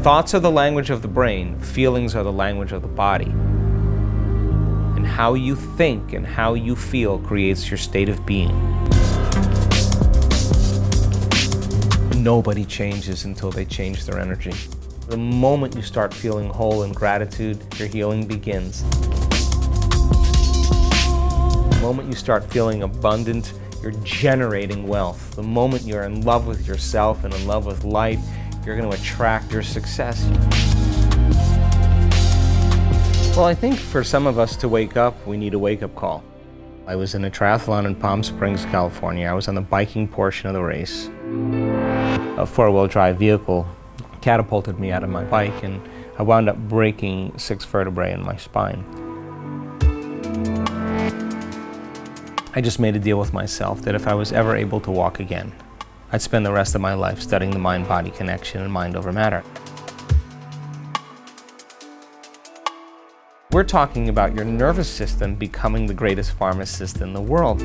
Thoughts are the language of the brain, feelings are the language of the body. And how you think and how you feel creates your state of being. Nobody changes until they change their energy. The moment you start feeling whole in gratitude, your healing begins. The moment you start feeling abundant, you're generating wealth. The moment you're in love with yourself and in love with life, you're going to attract your success. Well, I think for some of us to wake up, we need a wake-up call. I was in a triathlon in Palm Springs, California. I was on the biking portion of the race. A four-wheel drive vehicle catapulted me out of my bike, and I wound up breaking 6 vertebrae in my spine. I just made a deal with myself that if I was ever able to walk again, I'd spend the rest of my life studying the mind-body connection and mind over matter. We're talking about your nervous system becoming the greatest pharmacist in the world.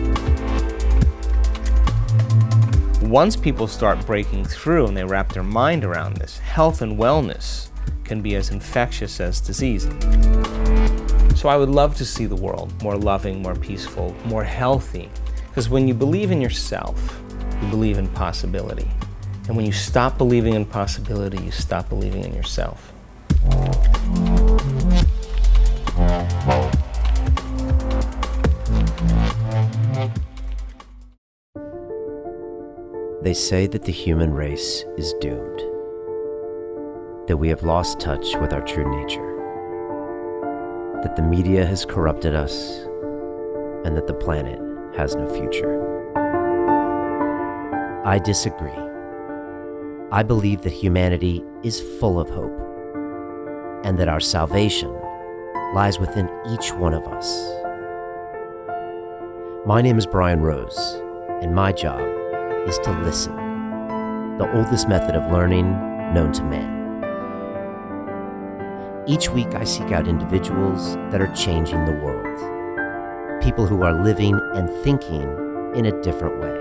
Once people start breaking through and they wrap their mind around this, health and wellness can be as infectious as disease. So I would love to see the world more loving, more peaceful, more healthy. Because when you believe in yourself, you believe in possibility. And when you stop believing in possibility, you stop believing in yourself. They say that the human race is doomed, that we have lost touch with our true nature, that the media has corrupted us, and that the planet has no future. I disagree. I believe that humanity is full of hope, and that our salvation lies within each one of us. My name is Brian Rose, and my job is to listen, the oldest method of learning known to man. Each week I seek out individuals that are changing the world, people who are living and thinking in a different way.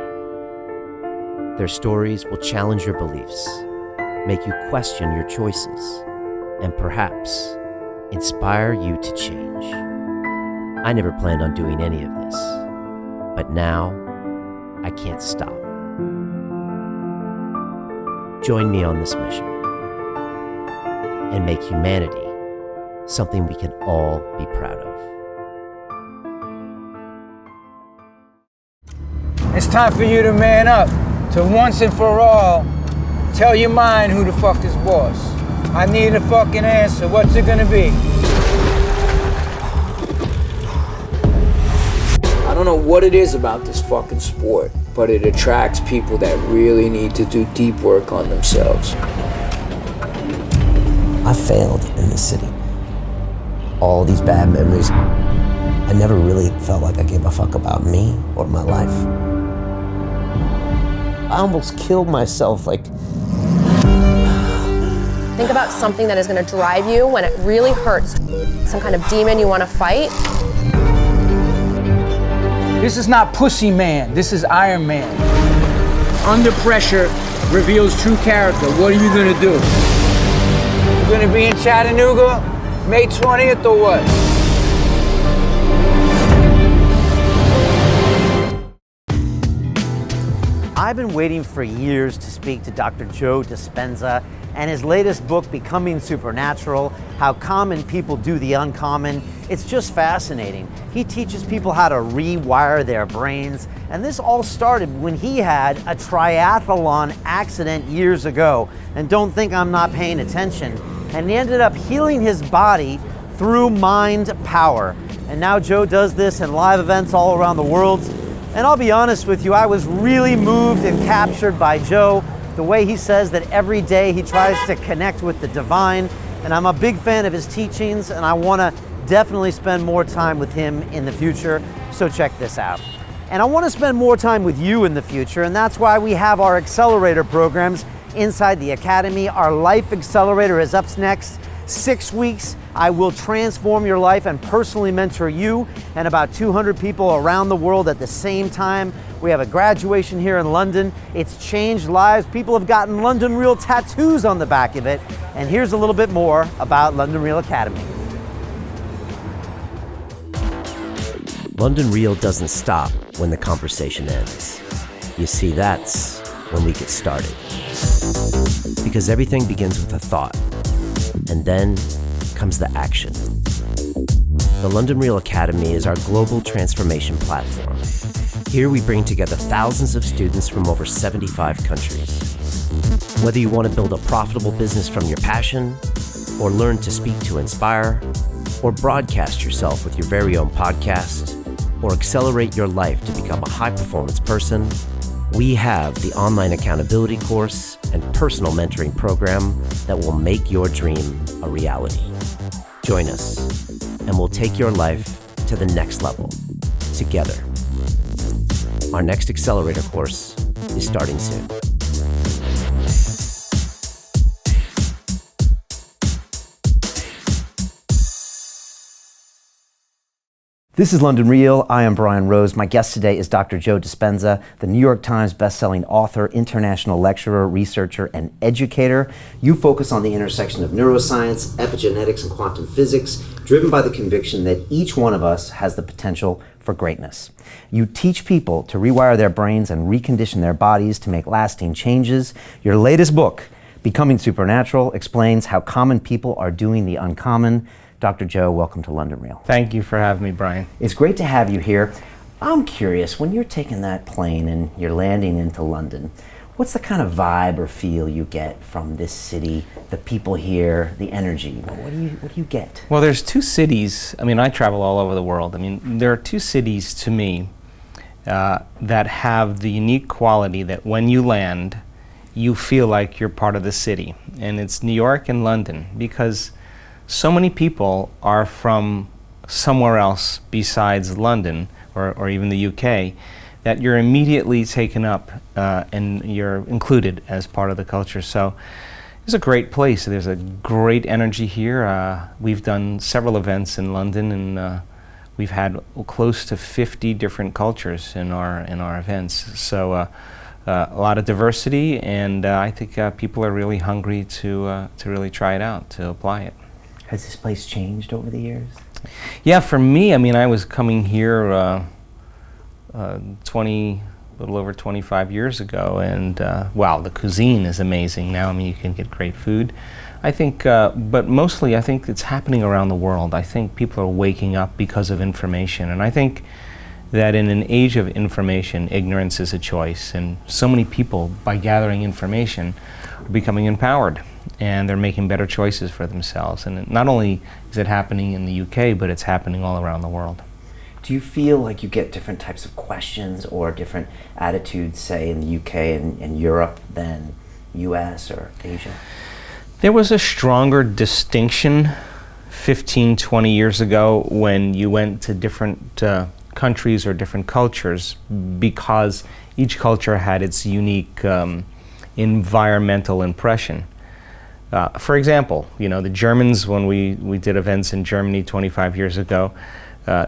Their stories will challenge your beliefs, make you question your choices, and perhaps inspire you to change. I never planned on doing any of this, but now I can't stop. Join me on this mission and make humanity something we can all be proud of. It's time for you to man up, to once and for all tell your mind who the fuck is boss. I need a fucking answer. What's it gonna be? I don't know what it is about this fucking sport, but it attracts people that really need to do deep work on themselves. I failed in this city. All these bad memories. I never really felt like I gave a fuck about me or my life. I almost killed myself, like. Think about something that is going to drive you when it really hurts. Some kind of demon you want to fight. This is not Pussy Man, this is Iron Man. Under pressure reveals true character. What are you gonna do? You're gonna be in Chattanooga, May 20th or what? I've been waiting for years to speak to Dr. Joe Dispenza and his latest book, Becoming Supernatural, How Common People Do the Uncommon. It's just fascinating. He teaches people how to rewire their brains, and this all started when he had a triathlon accident years ago. And don't think I'm not paying attention. And he ended up healing his body through mind power. And now Joe does this in live events all around the world. And I'll be honest with you, I was really moved and captured by Joe, the way he says that every day he tries to connect with the divine. And I'm a big fan of his teachings, and I want to definitely spend more time with him in the future. So check this out. And I want to spend more time with you in the future, and that's why we have our accelerator programs inside the Academy. Our Life Accelerator is up next. 6 weeks, I will transform your life and personally mentor you and about 200 people around the world at the same time. We have a graduation here in London. It's changed lives. People have gotten London Real tattoos on the back of it. And here's a little bit more about London Real Academy. London Real doesn't stop when the conversation ends. You see, that's when we get started. Because everything begins with a thought, and then comes the action. The London Real Academy is our global transformation platform. Here we bring together thousands of students from over 75 countries. Whether you want to build a profitable business from your passion, or learn to speak to inspire, or broadcast yourself with your very own podcast, or accelerate your life to become a high-performance person, we have the online accountability course and personal mentoring program that will make your dream a reality. Join us, and we'll take your life to the next level, together. Our next accelerator course is starting soon. This is London Real. I am Brian Rose. My guest today is Dr. Joe Dispenza, the New York Times bestselling author, international lecturer, researcher, and educator. You focus on the intersection of neuroscience, epigenetics, and quantum physics, driven by the conviction that each one of us has the potential for greatness. You teach people to rewire their brains and recondition their bodies to make lasting changes. Your latest book, Becoming Supernatural, explains how common people are doing the uncommon. Dr. Joe, welcome to London Real. Thank you for having me, Brian. It's great to have you here. I'm curious, when you're taking that plane and you're landing into London, what's the kind of vibe or feel you get from this city, the people here, the energy? What do you get? Well, there's two cities. I mean, I travel all over the world. I mean, there are two cities to me that have the unique quality that when you land, you feel like you're part of the city. And it's New York and London, because so many people are from somewhere else besides London or even the UK that you're immediately taken up and you're included as part of the culture. So it's a great place. There's a great energy here. We've done several events in London, and we've had close to 50 different cultures in our events. So a lot of diversity, and I think people are really hungry to really try it out, to apply it. Has this place changed over the years? Yeah, for me, I mean, I was coming here a little over 25 years ago, and wow, the cuisine is amazing now. I mean, you can get great food. I think, but mostly I think it's happening around the world. I think people are waking up because of information, and I think that in an age of information, ignorance is a choice, and so many people, by gathering information, are becoming empowered, and they're making better choices for themselves. And not only is it happening in the UK, but it's happening all around the world. Do you feel like you get different types of questions or different attitudes, say, in the UK and Europe than US or Asia? There was a stronger distinction 15, 20 years ago when you went to different countries or different cultures, because each culture had its unique environmental impression. For example, you know, the Germans, when we did events in Germany 25 years ago,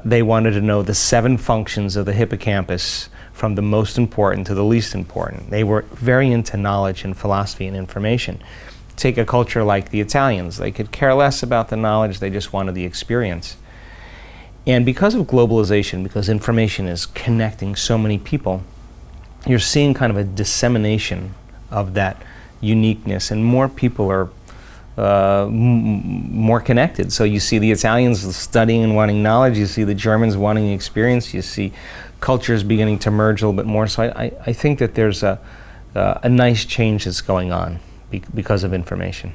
they wanted to know the 7 functions of the hippocampus, from the most important to the least important. They were very into knowledge and philosophy and information. Take a culture like the Italians. They could care less about the knowledge, they just wanted the experience. And because of globalization, because information is connecting so many people, you're seeing kind of a dissemination of that uniqueness, and more people are more connected. So you see the Italians studying and wanting knowledge, you see the Germans wanting experience, you see cultures beginning to merge a little bit more. So I think that there's a nice change that's going on because of information.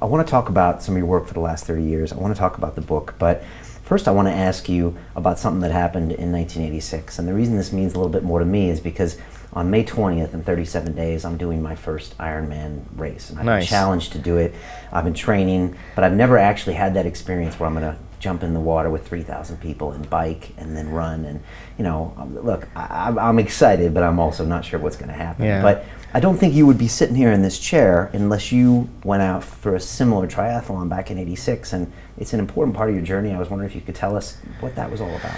I want to talk about some of your work for the last 30 years. I want to talk about the book, but first I want to ask you about something that happened in 1986. And the reason this means a little bit more to me is because on May 20th, in 37 days, I'm doing my first Ironman race. And I've been challenged to do it. I've been training, but I've never actually had that experience where I'm going to jump in the water with 3,000 people and bike and then run. And, you know, look, I'm excited, but I'm also not sure what's going to happen. Yeah. But I don't think you would be sitting here in this chair unless you went out for a similar triathlon back in '86, and it's an important part of your journey. I was wondering if you could tell us what that was all about.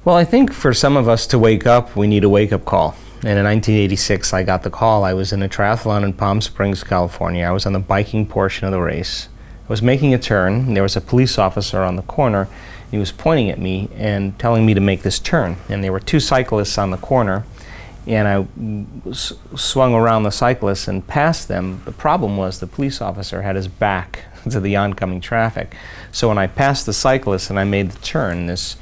Well, I think for some of us to wake up, we need a wake-up call. And in 1986, I got the call. I was in a triathlon in Palm Springs, California. I was on the biking portion of the race. I was making a turn, and there was a police officer on the corner. He was pointing at me and telling me to make this turn. And there were two cyclists on the corner, and I swung around the cyclists and passed them. The problem was the police officer had his back to the oncoming traffic. So when I passed the cyclists and I made the turn, this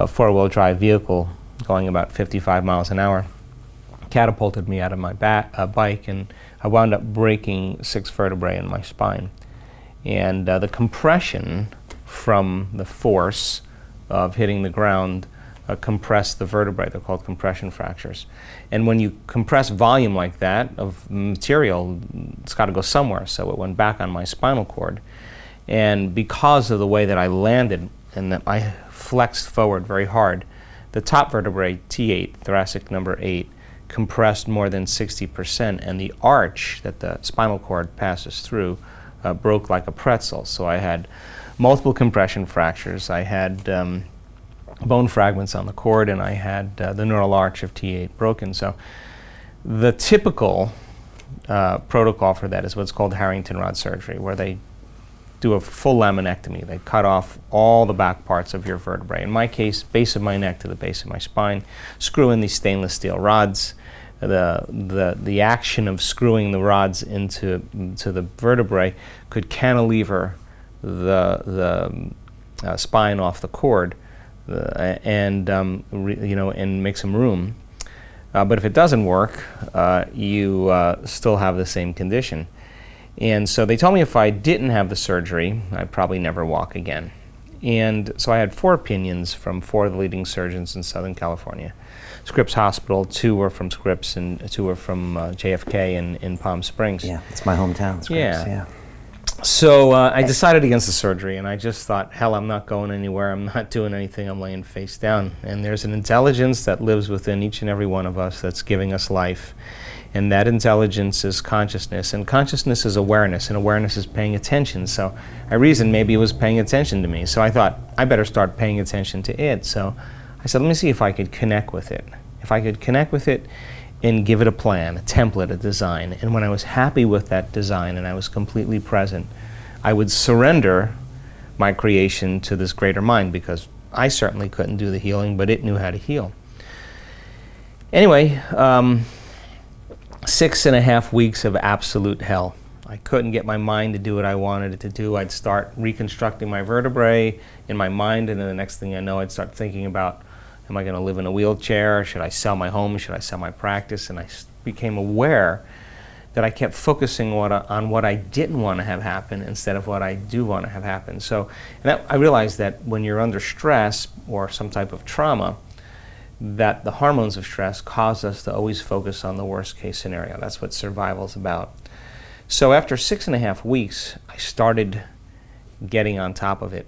four-wheel drive vehicle going about 55 miles an hour catapulted me out of my bike, and I wound up breaking 6 vertebrae in my spine. And the compression from the force of hitting the ground compressed the vertebrae. They're called compression fractures. And when you compress volume like that of material, it's got to go somewhere. So it went back on my spinal cord. And because of the way that I landed and that I flexed forward very hard, the top vertebrae, T8, thoracic number 8, compressed more than 60%, and the arch that the spinal cord passes through broke like a pretzel. So I had multiple compression fractures. I had bone fragments on the cord, and I had the neural arch of T8 broken. So the typical protocol for that is what's called Harrington rod surgery, where they do a full laminectomy. They cut off all the back parts of your vertebrae. In my case, base of my neck to the base of my spine, screw in these stainless steel rods. The action of screwing the rods into the vertebrae could cantilever the spine off the cord and make some room. But if it doesn't work, you still have the same condition. And so they told me if I didn't have the surgery, I'd probably never walk again. And so I had 4 opinions from 4 of the leading surgeons in Southern California. Scripps Hospital, 2 were from Scripps and 2 were from JFK in Palm Springs. Yeah, it's my hometown, Scripps, yeah. So I decided against the surgery, and I just thought, hell, I'm not going anywhere, I'm not doing anything, I'm laying face down. And there's an intelligence that lives within each and every one of us that's giving us life. And that intelligence is consciousness, and consciousness is awareness, and awareness is paying attention. So I reasoned maybe it was paying attention to me. So I thought, I better start paying attention to it. So I said, let me see if I could connect with it. If I could connect with it and give it a plan, a template, a design. And when I was happy with that design and I was completely present, I would surrender my creation to this greater mind, because I certainly couldn't do the healing, but it knew how to heal. Anyway, 6.5 weeks of absolute hell. I couldn't get my mind to do what I wanted it to do. I'd start reconstructing my vertebrae in my mind, and then the next thing I know, I'd start thinking about, am I going to live in a wheelchair? Should I sell my home? Should I sell my practice? And I became aware that I kept focusing on what I didn't want to have happen instead of what I do want to have happen. So I realized that when you're under stress or some type of trauma, that the hormones of stress cause us to always focus on the worst case scenario. That's what survival's about. So after 6.5 weeks, I started getting on top of it.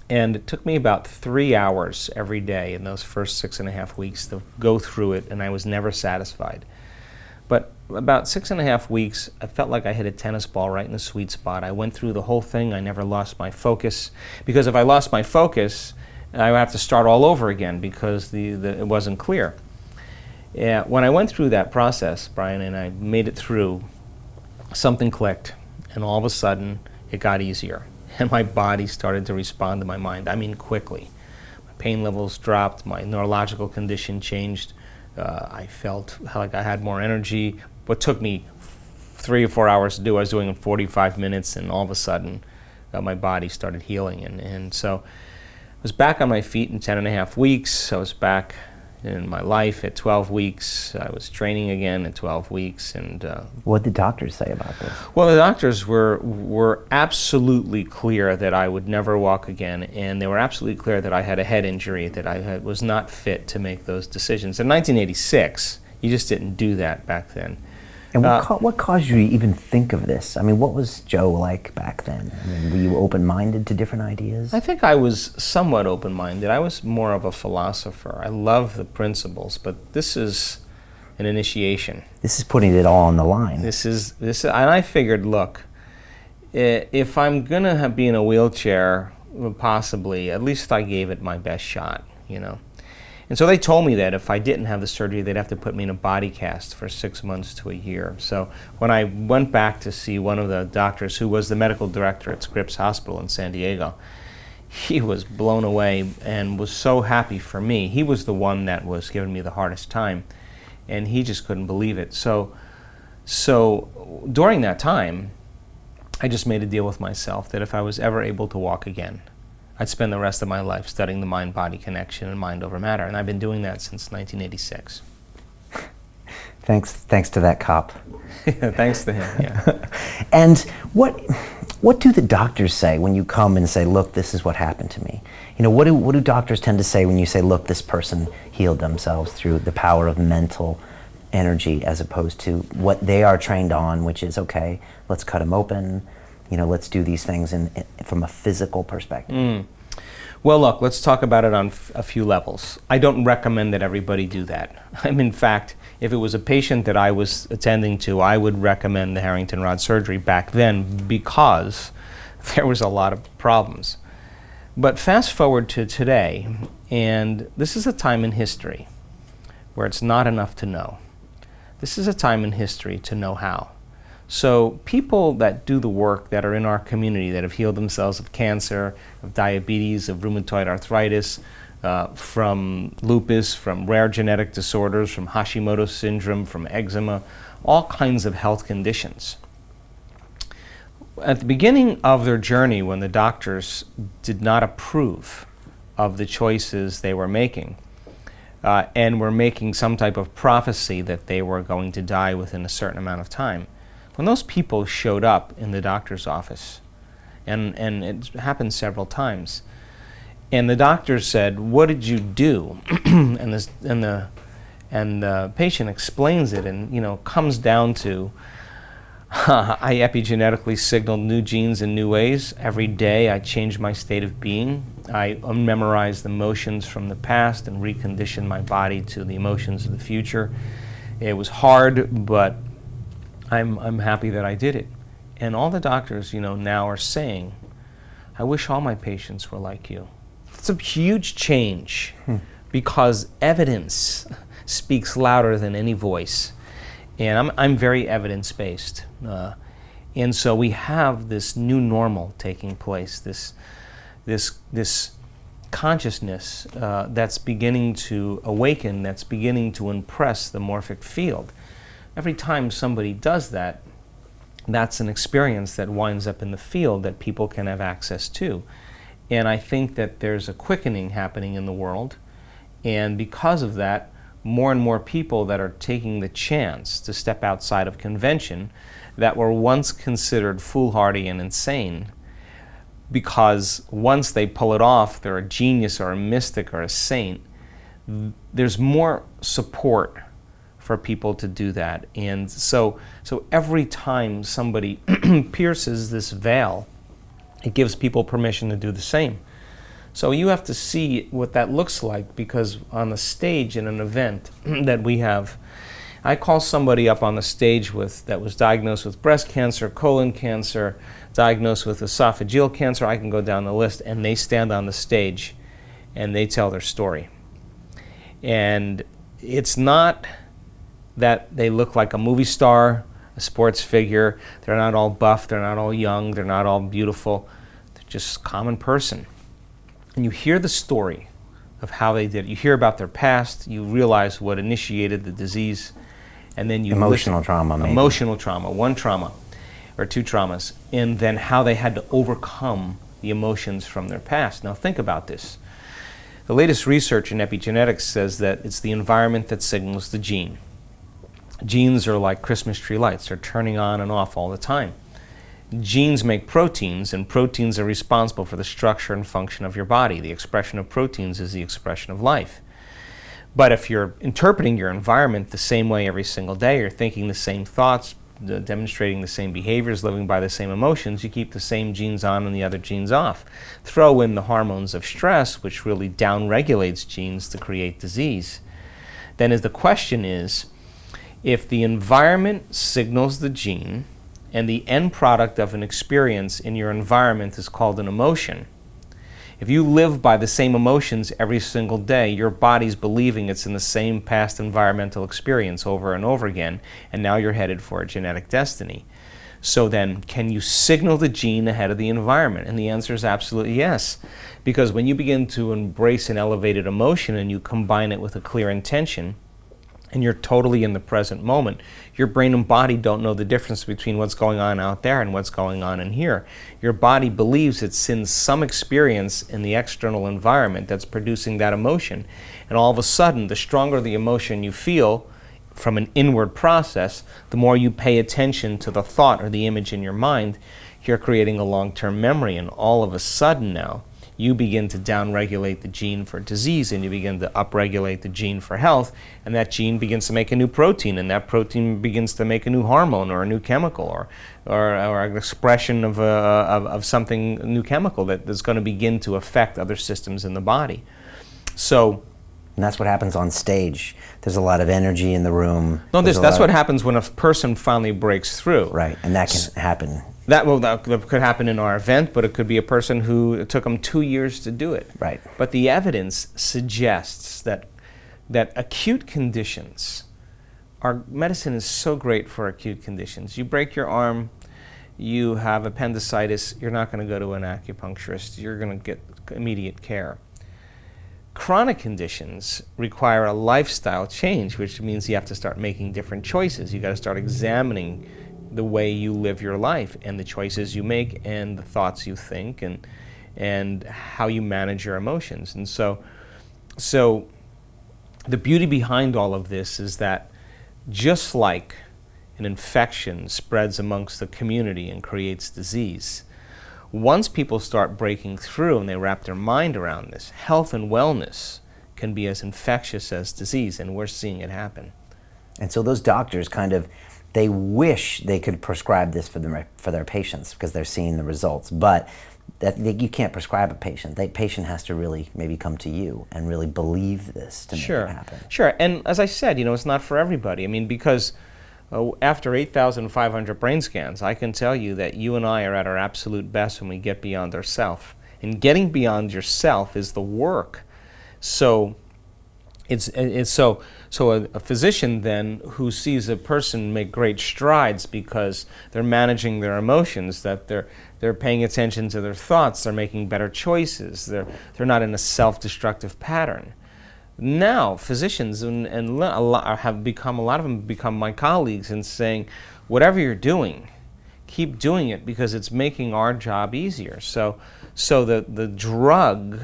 And it took me about 3 hours every day in those first 6.5 weeks to go through it, and I was never satisfied. But about 6.5 weeks, I felt like I hit a tennis ball right in the sweet spot. I went through the whole thing. I never lost my focus, because if I lost my focus, I would have to start all over again, because it wasn't clear. When I went through that process, Brian, and I made it through, something clicked, and all of a sudden it got easier, and my body started to respond to my mind. I mean, quickly. My pain levels dropped, my neurological condition changed, I felt like I had more energy. What took me 3 or 4 hours to do, I was doing in 45 minutes, and all of a sudden my body started healing. And so I was back on my feet in 10.5 weeks. I was back in my life at 12 weeks. I was training again at 12 weeks. And what did doctors say about this? Well, the doctors were absolutely clear that I would never walk again, and they were absolutely clear that I had a head injury, that I was not fit to make those decisions. In 1986, you just didn't do that back then. And what caused you to even think of this? I mean, what was Joe like back then? I mean, were you open-minded to different ideas? I think I was somewhat open-minded. I was more of a philosopher. I love the principles, but this is an initiation. This is putting it all on the line. And I figured, look, if I'm gonna be in a wheelchair, possibly, at least I gave it my best shot, you know. And so they told me that if I didn't have the surgery, they'd have to put me in a body cast for 6 months to a year. So when I went back to see one of the doctors who was the medical director at Scripps Hospital in San Diego, he was blown away and was so happy for me. He was the one that was giving me the hardest time, and he just couldn't believe it. So during that time, I just made a deal with myself that if I was ever able to walk again, I'd spend the rest of my life studying the mind-body connection and mind over matter, and I've been doing that since 1986. Thanks to that cop. Thanks to him, yeah. And what do the doctors say when you come and say, look, this is what happened to me? You know, what do doctors tend to say when you say, look, this person healed themselves through the power of mental energy, as opposed to what they are trained on, which is, okay, let's cut them open, you know, let's do these things from a physical perspective? Well, look, let's talk about it on a few levels. I don't recommend that everybody do that. In fact, if it was a patient that I was attending to, I would recommend the Harrington rod surgery back then because there was a lot of problems. But fast forward to today, and this is a time in history where it's not enough to know. This is a time in history to know how. So people that do the work that are in our community that have healed themselves of cancer, of diabetes, of rheumatoid arthritis, from lupus, from rare genetic disorders, from Hashimoto's syndrome, from eczema, all kinds of health conditions. At the beginning of their journey, when the doctors did not approve of the choices they were making, and were making some type of prophecy that they were going to die within a certain amount of time, when those people showed up in the doctor's office, and it happened several times, and the doctor said, "What did you do?" and the patient explains it, and comes down to, I epigenetically signaled new genes in new ways. Every day I changed my state of being. I memorized emotions from the past and reconditioned my body to the emotions of the future. It was hard, but I'm happy that I did it. And all the doctors, now are saying, I wish all my patients were like you. It's a huge change because evidence speaks louder than any voice. And I'm very evidence-based. And so we have this new normal taking place, this consciousness that's beginning to awaken, that's beginning to impress the morphic field. Every time somebody does that, that's an experience that winds up in the field that people can have access to. And I think that there's a quickening happening in the world, and because of that, more and more people that are taking the chance to step outside of convention that were once considered foolhardy and insane, because once they pull it off, they're a genius or a mystic or a saint. There's more support for people to do that. And so every time somebody pierces this veil, it gives people permission to do the same. So you have to see what that looks like, because on the stage in an event that we have, I call somebody up on the stage that was diagnosed with breast cancer, colon cancer, diagnosed with esophageal cancer. I can go down the list, and they stand on the stage and they tell their story. And it's not that they look like a movie star, a sports figure. They're not all buff, they're not all young, they're not all beautiful. They're just a common person. And you hear the story of how they did it. You hear about their past, you realize what initiated the disease, and then you Emotional trauma, maybe. Emotional trauma, one trauma, or two traumas, and then how they had to overcome the emotions from their past. Now think about this. The latest research in epigenetics says that it's the environment that signals the gene. Genes are like Christmas tree lights. They're turning on and off all the time. Genes make proteins, and proteins are responsible for the structure and function of your body. The expression of proteins is the expression of life. But if you're interpreting your environment the same way every single day, you're thinking the same thoughts, demonstrating the same behaviors, living by the same emotions, you keep the same genes on and the other genes off. Throw in the hormones of stress, which really downregulates genes to create disease. Then the question is, If the environment signals the gene, and the end product of an experience in your environment is called an emotion, if you live by the same emotions every single day, your body's believing it's in the same past environmental experience over and over again, and now you're headed for a genetic destiny. So then, can you signal the gene ahead of the environment? And the answer is absolutely yes. Because when you begin to embrace an elevated emotion and you combine it with a clear intention, and you're totally in the present moment, your brain and body don't know the difference between what's going on out there and what's going on in here. Your body believes it's in some experience in the external environment that's producing that emotion. And all of a sudden, the stronger the emotion you feel from an inward process, the more you pay attention to the thought or the image in your mind, you're creating a long-term memory. And all of a sudden now, you begin to downregulate the gene for disease and you begin to upregulate the gene for health, and that gene begins to make a new protein, and that protein begins to make a new hormone or a new chemical or an expression of something, a new chemical that's going to begin to affect other systems in the body. So, and that's what happens on stage. There's a lot of energy in the room. No, that's what happens when a person finally breaks through. Right, and that can happen. That could happen in our event, but it could be a person who it took them 2 years to do it. Right. But the evidence suggests that acute conditions, our medicine is so great for acute conditions. You break your arm, you have appendicitis, you're not going to go to an acupuncturist. You're going to get immediate care. Chronic conditions require a lifestyle change, which means you have to start making different choices. You got to start examining the way you live your life and the choices you make and the thoughts you think and how you manage your emotions. And so the beauty behind all of this is that just like an infection spreads amongst the community and creates disease, once people start breaking through and they wrap their mind around this, health and wellness can be as infectious as disease, and we're seeing it happen. And so those doctors they wish they could prescribe this for their patients because they're seeing the results, but you can't prescribe a patient. The patient has to really maybe come to you and really believe this to make it happen. Sure, and as I said, it's not for everybody. I mean, because after 8,500 brain scans, I can tell you that you and I are at our absolute best when we get beyond ourself. And getting beyond yourself is the work. So a physician then who sees a person make great strides because they're managing their emotions, that they're paying attention to their thoughts, they're making better choices, they're not in a self-destructive pattern. Now physicians a lot of them become my colleagues and saying, whatever you're doing, keep doing it because it's making our job easier. So the drug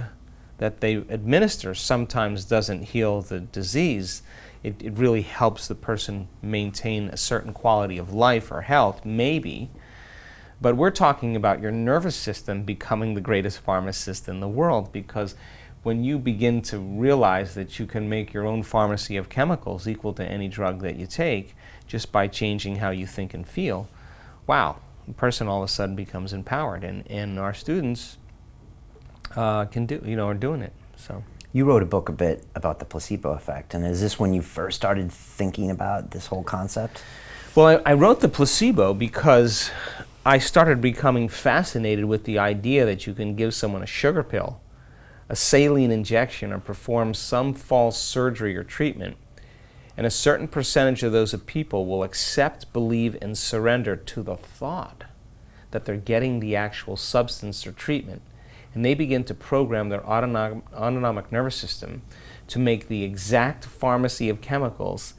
that they administer sometimes doesn't heal the disease. It really helps the person maintain a certain quality of life or health, maybe. But we're talking about your nervous system becoming the greatest pharmacist in the world, because when you begin to realize that you can make your own pharmacy of chemicals equal to any drug that you take just by changing how you think and feel, wow, the person all of a sudden becomes empowered, and our students are doing it. So you wrote a book a bit about the placebo effect, and is this when you first started thinking about this whole concept? Well, I wrote the placebo because I started becoming fascinated with the idea that you can give someone a sugar pill, a saline injection, or perform some false surgery or treatment, and a certain percentage of those people will accept, believe, and surrender to the thought that they're getting the actual substance or treatment. And they begin to program their autonomic nervous system to make the exact pharmacy of chemicals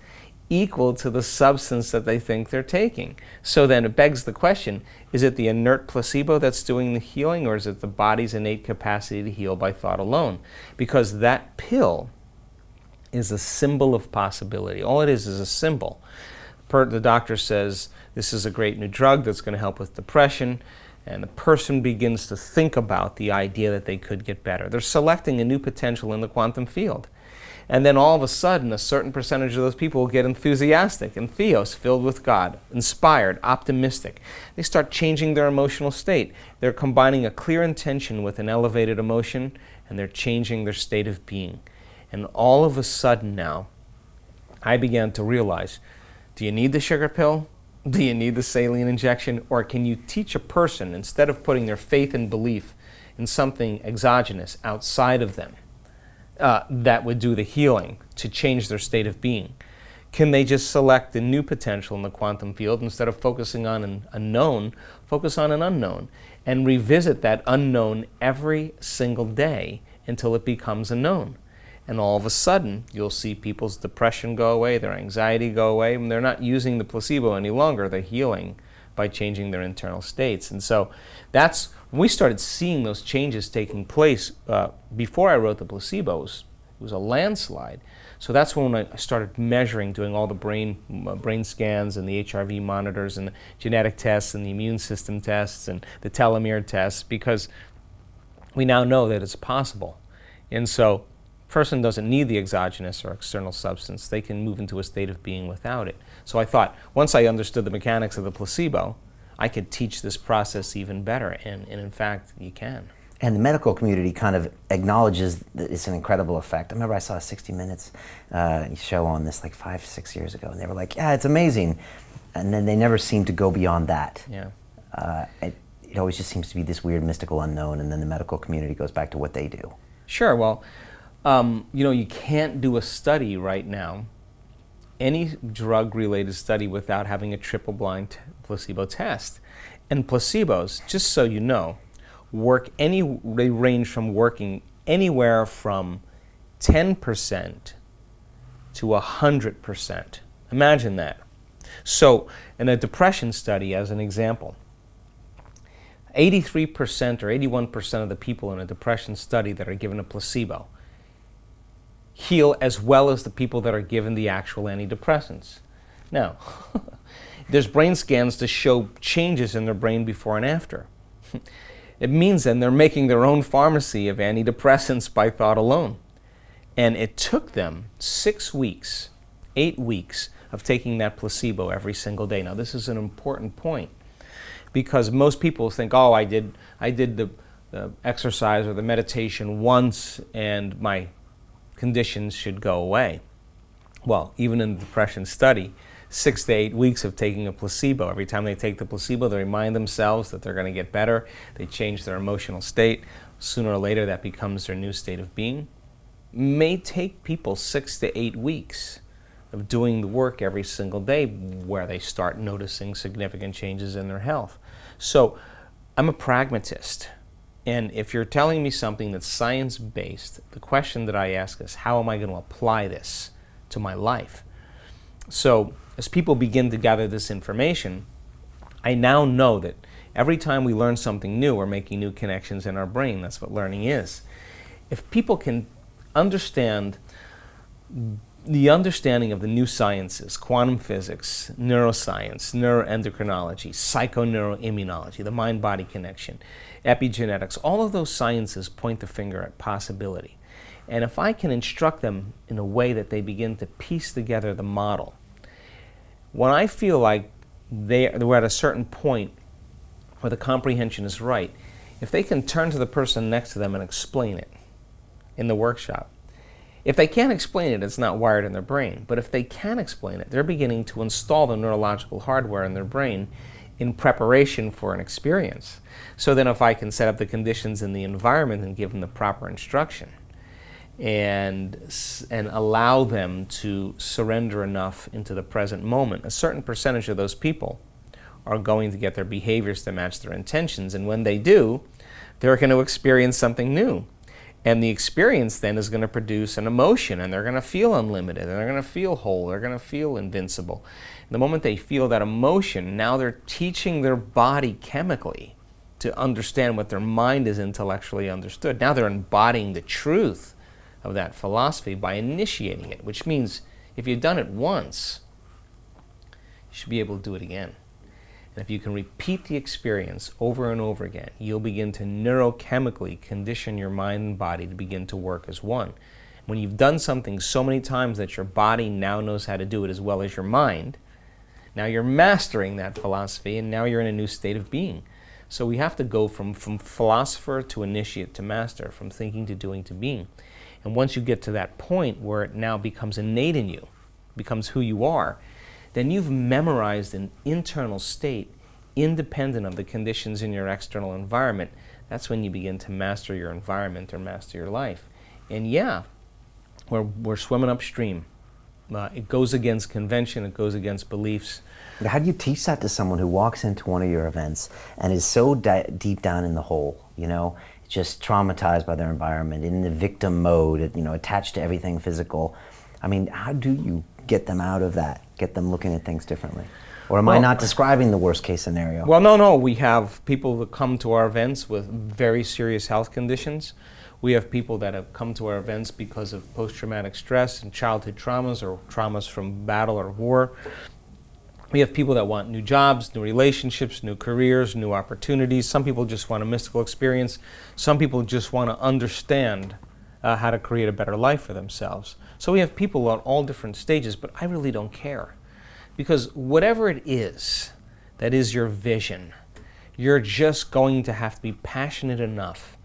equal to the substance that they think they're taking. So then it begs the question, is it the inert placebo that's doing the healing, or is it the body's innate capacity to heal by thought alone? Because that pill is a symbol of possibility. All it is a symbol. The doctor says, this is a great new drug that's going to help with depression, and the person begins to think about the idea that they could get better. They're selecting a new potential in the quantum field. And then all of a sudden, a certain percentage of those people will get enthusiastic and theos, filled with God, inspired, optimistic. They start changing their emotional state. They're combining a clear intention with an elevated emotion, and they're changing their state of being. And all of a sudden now, I began to realize Do you need the sugar pill? Do you need the saline injection? Or can you teach a person, instead of putting their faith and belief in something exogenous outside of them that would do the healing to change their state of being, can they just select a new potential in the quantum field instead of focusing on a known, focus on an unknown and revisit that unknown every single day until it becomes a known? And all of a sudden, you'll see people's depression go away, their anxiety go away, and they're not using the placebo any longer. They're healing by changing their internal states. And so that's when we started seeing those changes taking place. Before I wrote the placebos, it was a landslide. So that's when I started measuring, doing all the brain scans and the HRV monitors and the genetic tests and the immune system tests and the telomere tests, because we now know that it's possible. And so person doesn't need the exogenous or external substance. They can move into a state of being without it. So I thought, once I understood the mechanics of the placebo, I could teach this process even better, and in fact, you can. And the medical community kind of acknowledges that it's an incredible effect. I remember I saw a 60 Minutes show on this like 5-6 years ago, and they were like, yeah, it's amazing. And then they never seem to go beyond that. Yeah. It always just seems to be this weird mystical unknown, and then the medical community goes back to what they do. Sure, well, you can't do a study right now, any drug-related study, without having a triple-blind placebo test. And placebos, just so you know, they range from working anywhere from 10% to 100%. Imagine that. So, in a depression study, as an example, 83% or 81% of the people in a depression study that are given a placebo heal as well as the people that are given the actual antidepressants. Now, there's brain scans to show changes in their brain before and after. It means then they're making their own pharmacy of antidepressants by thought alone. And it took them 6 weeks, 8 weeks of taking that placebo every single day. Now, this is an important point, because most people think, oh, I did the exercise or the meditation once and my conditions should go away. Well, even in the depression study, 6 to 8 weeks of taking a placebo. Every time they take the placebo, they remind themselves that they're going to get better. They change their emotional state. Sooner or later, that becomes their new state of being. May take people 6 to 8 weeks of doing the work every single day where they start noticing significant changes in their health. So I'm a pragmatist. And if you're telling me something that's science-based, the question that I ask is, how am I going to apply this to my life? So as people begin to gather this information, I now know that every time we learn something new, we're making new connections in our brain. That's what learning is. If people can understand the understanding of the new sciences, quantum physics, neuroscience, neuroendocrinology, psychoneuroimmunology, the mind-body connection, epigenetics, all of those sciences point the finger at possibility. And if I can instruct them in a way that they begin to piece together the model, when I feel like we're at a certain point where the comprehension is right, if they can turn to the person next to them and explain it in the workshop, if they can't explain it, it's not wired in their brain. But if they can explain it, they're beginning to install the neurological hardware in their brain in preparation for an experience. So then if I can set up the conditions in the environment and give them the proper instruction and allow them to surrender enough into the present moment, a certain percentage of those people are going to get their behaviors to match their intentions. And when they do, they're going to experience something new. And the experience then is going to produce an emotion, and they're going to feel unlimited, and they're going to feel whole, they're going to feel invincible. And the moment they feel that emotion, now they're teaching their body chemically to understand what their mind is intellectually understood. Now they're embodying the truth of that philosophy by initiating it, which means if you've done it once, you should be able to do it again. And if you can repeat the experience over and over again, you'll begin to neurochemically condition your mind and body to begin to work as one. When you've done something so many times that your body now knows how to do it as well as your mind, now you're mastering that philosophy, and now you're in a new state of being. So we have to go from philosopher to initiate to master, from thinking to doing to being. And once you get to that point where it now becomes innate in you, becomes who you are, then you've memorized an internal state independent of the conditions in your external environment. That's when you begin to master your environment or master your life. And yeah, we're swimming upstream. It goes against convention, it goes against beliefs. How do you teach that to someone who walks into one of your events and is so deep down in the hole, you know, just traumatized by their environment, in the victim mode, you know, attached to everything physical? I mean, how do you get them out of that, get them looking at things differently? Or am I not describing the worst case scenario? Well, no. We have people that come to our events with very serious health conditions. We have people that have come to our events because of post-traumatic stress and childhood traumas or traumas from battle or war. We have people that want new jobs, new relationships, new careers, new opportunities. Some people just want a mystical experience. Some people just want to understand how to create a better life for themselves. So we have people at all different stages, but I really don't care. Because whatever it is that is your vision, you're just going to have to be passionate enough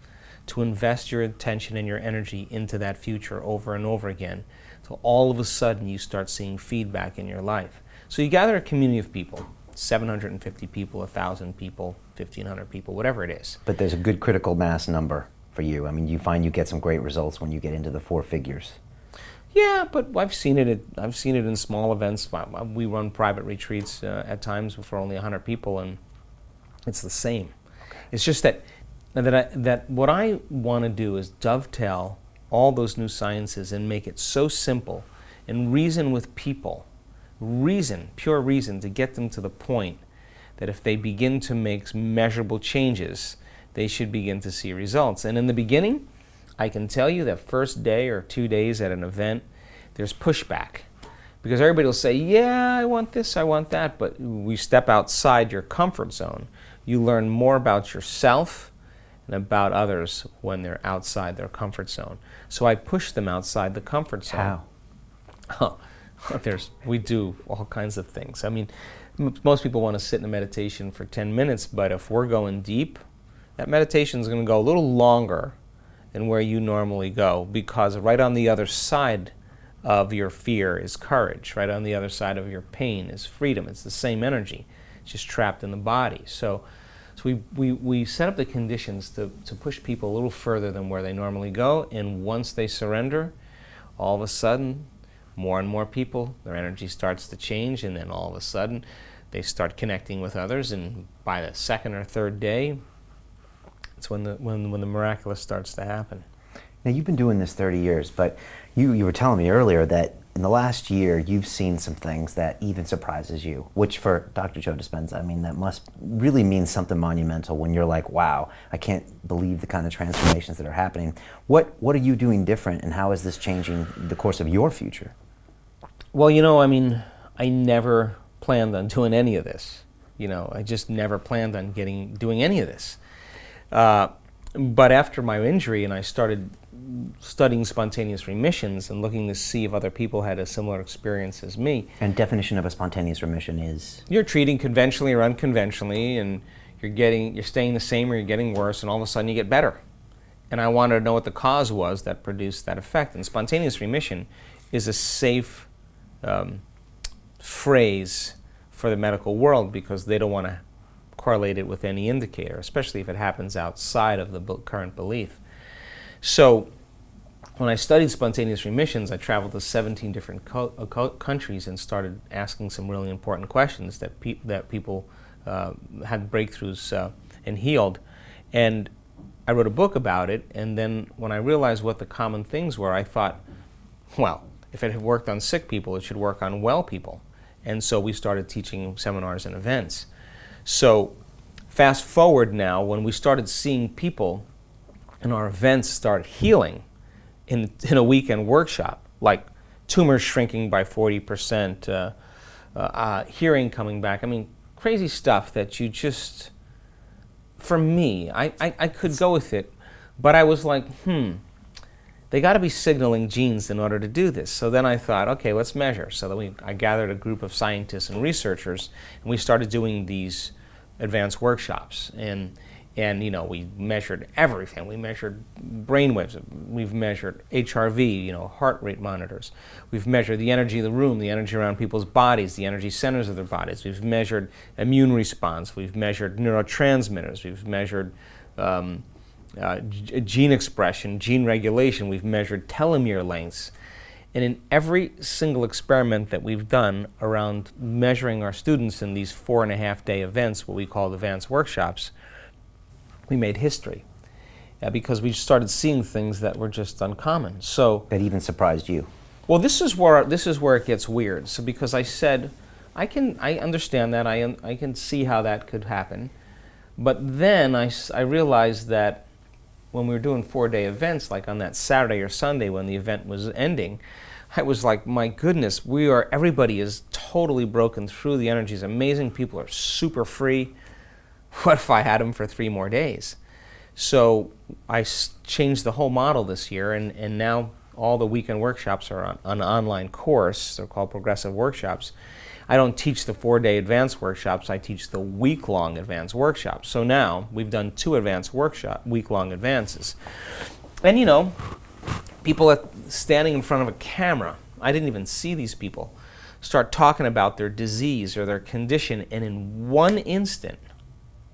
to invest your attention and your energy into that future over and over again, so all of a sudden you start seeing feedback in your life. So you gather a community of people, 750 people, 1,000 people, 1,500 people, whatever it is. But there's a good critical mass number for you. I mean, you find you get some great results when you get into the 4 figures. Yeah, but I've seen it in small events. We run private retreats at times for only 100 people, and it's the same. Okay. It's just that what I want to do is dovetail all those new sciences and make it so simple and reason with people, pure reason, to get them to the point that if they begin to make measurable changes, they should begin to see results. And in the beginning, I can tell you that first day or 2 days at an event, there's pushback. Because everybody will say, yeah, I want this, I want that, but we step outside your comfort zone. You learn more about yourself and about others when they're outside their comfort zone. So I push them outside the comfort zone. How? We do all kinds of things. I mean, most people want to sit in a meditation for 10 minutes, but if we're going deep, that meditation is going to go a little longer than where you normally go, because right on the other side of your fear is courage. Right on the other side of your pain is freedom. It's the same energy. It's just trapped in the body. So we set up the conditions to push people a little further than where they normally go, and once they surrender, all of a sudden, more and more people, their energy starts to change, and then all of a sudden, they start connecting with others, and by the second or third day, it's when the miraculous starts to happen. Now, you've been doing this 30 years, but you were telling me earlier that in the last year, you've seen some things that even surprises you, which for Dr. Joe Dispenza, I mean, that must really mean something monumental when you're like, wow, I can't believe the kind of transformations that are happening. What are you doing different, and how is this changing the course of your future? Well, you know, I mean, I never planned on doing any of this. You know, I just never planned on doing any of this. But after my injury and I started studying spontaneous remissions and looking to see if other people had a similar experience as me. And definition of a spontaneous remission is? You're treating conventionally or unconventionally, and you're staying the same or you're getting worse, and all of a sudden you get better. And I wanted to know what the cause was that produced that effect. And spontaneous remission is a safe phrase for the medical world because they don't want to correlate it with any indicator, especially if it happens outside of the current belief. So when I studied spontaneous remissions, I traveled to 17 different countries and started asking some really important questions that people had breakthroughs and healed. And I wrote a book about it, and then when I realized what the common things were, I thought, well, if it had worked on sick people, it should work on well people. And so we started teaching seminars and events. So fast forward now, when we started seeing people in our events start healing in a weekend workshop, like tumors shrinking by 40%, hearing coming back. I mean, crazy stuff that you just, for me, I could go with it, but I was like, they got to be signaling genes in order to do this. So then I thought, okay, let's measure. So then I gathered a group of scientists and researchers, and we started doing these advanced workshops. And And we measured everything. We measured brain waves. We've measured HRV, heart rate monitors. We've measured the energy of the room, the energy around people's bodies, the energy centers of their bodies. We've measured immune response. We've measured neurotransmitters. We've measured gene expression, gene regulation. We've measured telomere lengths. And in every single experiment that we've done around measuring our students in these 4.5-day events, what we call advanced workshops, we made history because we started seeing things that were just uncommon. So That even surprised you. well, this is where it gets weird. So because I said, I understand that, I can see how that could happen, but then I realized that when we were doing 4-day events, like on that Saturday or Sunday when the event was ending, I was like, my goodness, everybody is totally broken through. The energy is amazing. People are super free. What if I had them for 3 more days? So I changed the whole model this year, and now all the weekend workshops are on an online course. They're called progressive workshops. I don't teach the 4-day advanced workshops. I teach the week-long advanced workshops. So now we've done 2 advanced week-long advances. And people are standing in front of a camera. I didn't even see these people start talking about their disease or their condition, and in one instant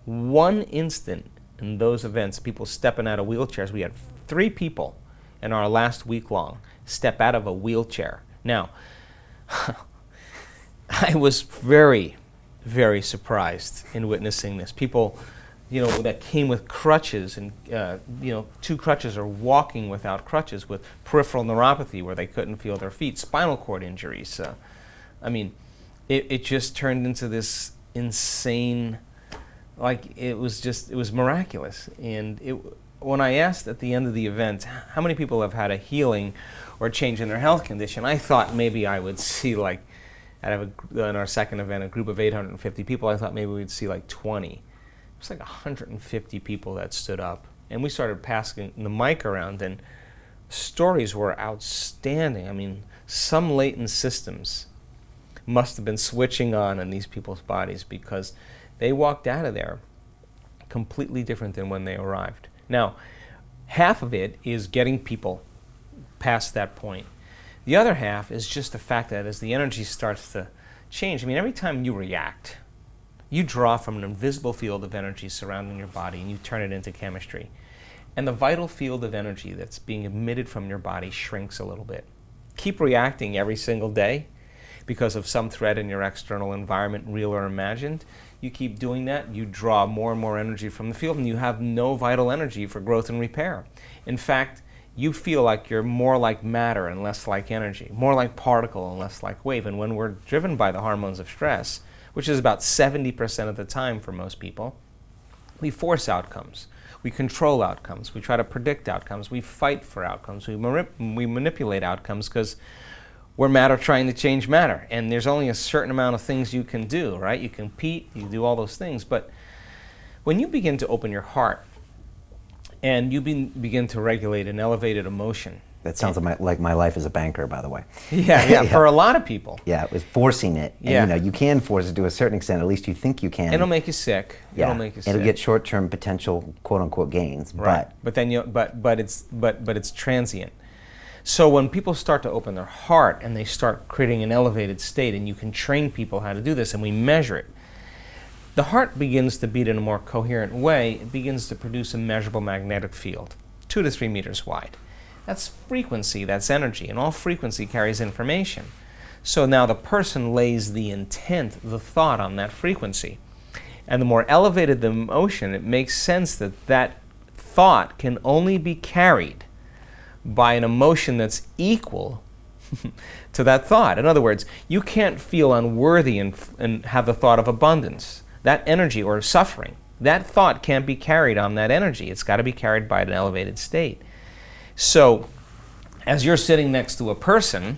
in those events, people stepping out of wheelchairs. We had 3 people in our last week long step out of a wheelchair. Now, I was very, very surprised in witnessing this. People, that came with crutches and, 2 crutches, or walking without crutches with peripheral neuropathy where they couldn't feel their feet, spinal cord injuries. It just turned into this insane, it was miraculous. And when I asked at the end of the event, how many people have had a healing or change in their health condition, I thought maybe I would see in our second event, a group of 850 people, I thought maybe we'd see 20. It was 150 people that stood up. And we started passing the mic around, and stories were outstanding. Some latent systems must have been switching on in these people's bodies, because they walked out of there completely different than when they arrived. Now, half of it is getting people past that point. The other half is just the fact that as the energy starts to change, every time you react, you draw from an invisible field of energy surrounding your body, and you turn it into chemistry. And the vital field of energy that's being emitted from your body shrinks a little bit. Keep reacting every single day because of some threat in your external environment, real or imagined. You keep doing that, you draw more and more energy from the field, and you have no vital energy for growth and repair. In fact, you feel like you're more like matter and less like energy, more like particle and less like wave. And when we're driven by the hormones of stress, which is about 70% of the time for most people, we force outcomes. We control outcomes. We try to predict outcomes. We fight for outcomes. We manipulate outcomes because we're matter trying to change matter. And there's only a certain amount of things you can do, right? You compete, you do all those things. But when you begin to open your heart and you begin to regulate an elevated emotion. That sounds like my life as a banker, by the way. Yeah, for a lot of people. Yeah, it was forcing it. And, Yeah. you can force it to a certain extent, at least you think you can. It'll make you sick. Yeah, It'll make you sick. it'll get short-term potential quote-unquote gains, Right. But then it's transient. So when people start to open their heart and they start creating an elevated state, and you can train people how to do this, and we measure it, the heart begins to beat in a more coherent way. It begins to produce a measurable magnetic field, 2 to 3 meters wide. That's frequency, that's energy, and all frequency carries information. So now the person lays the intent, the thought on that frequency. And the more elevated the emotion, it makes sense that that thought can only be carried by an emotion that's equal to that thought. In other words, you can't feel unworthy and have the thought of abundance. That energy, or suffering, that thought can't be carried on that energy. It's got to be carried by an elevated state. So, as you're sitting next to a person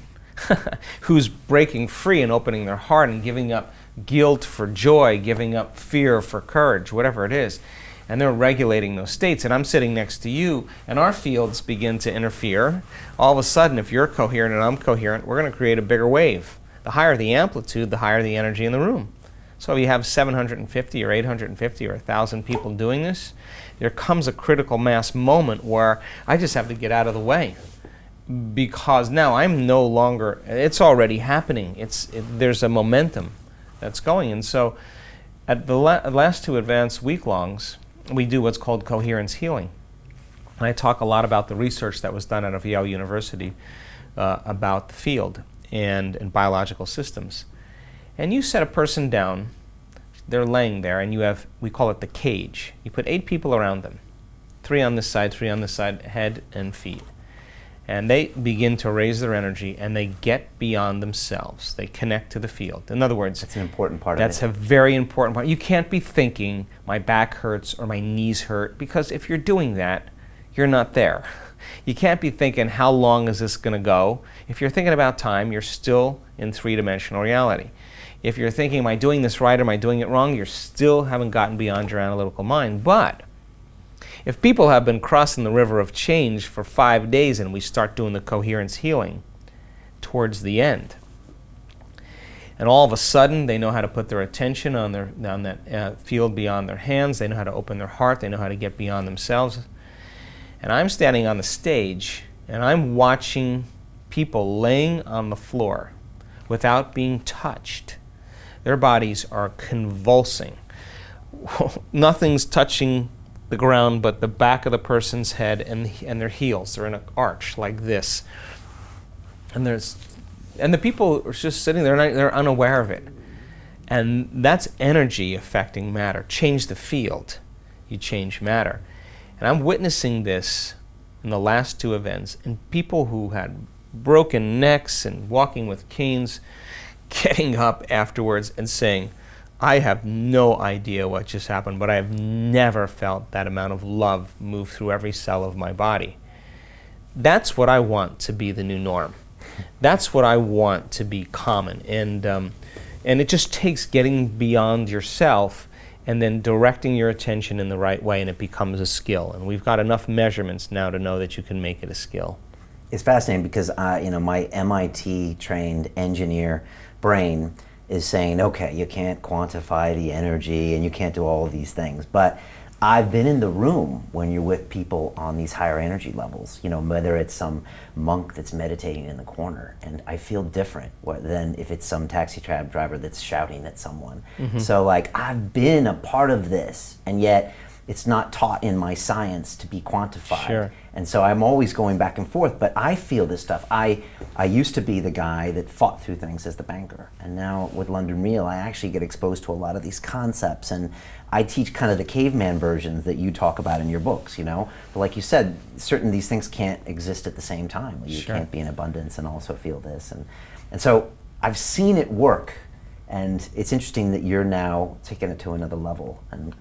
who's breaking free and opening their heart and giving up guilt for joy, giving up fear for courage, whatever it is, and they're regulating those states, and I'm sitting next to you, and our fields begin to interfere, all of a sudden, if you're coherent and I'm coherent, we're going to create a bigger wave. The higher the amplitude, the higher the energy in the room. So you have 750 or 850 or 1,000 people doing this, there comes a critical mass moment where I just have to get out of the way, because now I'm no longer, it's already happening. There's a momentum that's going. And so at the last two advanced week-longs, we do what's called coherence healing. And I talk a lot about the research that was done out of Yale University about the field and biological systems. And you set a person down, they're laying there, and you have, we call it the cage. You put 8 people around them, 3 on this side, 3 on this side, head and feet. And they begin to raise their energy, and they get beyond themselves. They connect to the field. In other words, that's an important part of it. That's a very important part. You can't be thinking, my back hurts or my knees hurt, because if you're doing that, you're not there. You can't be thinking, how long is this going to go? If you're thinking about time, you're still in 3-dimensional reality. If you're thinking, am I doing this right or am I doing it wrong? You still haven't gotten beyond your analytical mind. But if people have been crossing the river of change for 5 days and we start doing the coherence healing towards the end, and all of a sudden they know how to put their attention on that field beyond their hands, they know how to open their heart, they know how to get beyond themselves. And I'm standing on the stage and I'm watching people laying on the floor without being touched. Their bodies are convulsing. Nothing's touching the ground but the back of the person's head and their heels. They're in an arch like this. And the people are just sitting there, and they're unaware of it. And that's energy affecting matter. Change the field, you change matter. And I'm witnessing this in the last 2 events, and people who had broken necks and walking with canes getting up afterwards and saying, I have no idea what just happened, but I have never felt that amount of love move through every cell of my body. That's what I want to be the new norm. That's what I want to be common. And it just takes getting beyond yourself and then directing your attention in the right way, and it becomes a skill. And we've got enough measurements now to know that you can make it a skill. It's fascinating because my MIT-trained engineer brain is saying, okay, you can't quantify the energy and you can't do all of these things. But I've been in the room when you're with people on these higher energy levels, whether it's some monk that's meditating in the corner, and I feel different than if it's some taxi cab driver that's shouting at someone. Mm-hmm. So I've been a part of this, and yet it's not taught in my science to be quantified. Sure. And so I'm always going back and forth, but I feel this stuff. I used to be the guy that fought through things as the banker, and now with London Real, I actually get exposed to a lot of these concepts, and I teach kind of the caveman versions that you talk about in your books, But like you said, certain these things can't exist at the same time. You Sure. can't be in abundance and also feel this. And so I've seen it work, and it's interesting that you're now taking it to another level and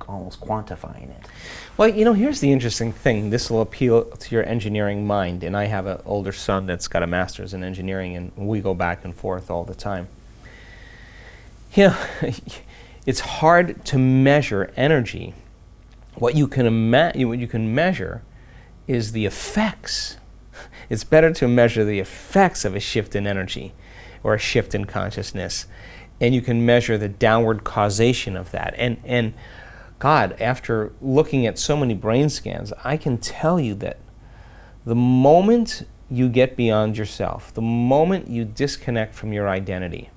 almost quantifying it. Well, here's the interesting thing. This will appeal to your engineering mind, and I have an older son that's got a master's in engineering, and we go back and forth all the time. It's hard to measure energy. What you can measure is the effects. It's better to measure the effects of a shift in energy or a shift in consciousness, and you can measure the downward causation of that. And God, after looking at so many brain scans, I can tell you that the moment you get beyond yourself, the moment you disconnect from your identity,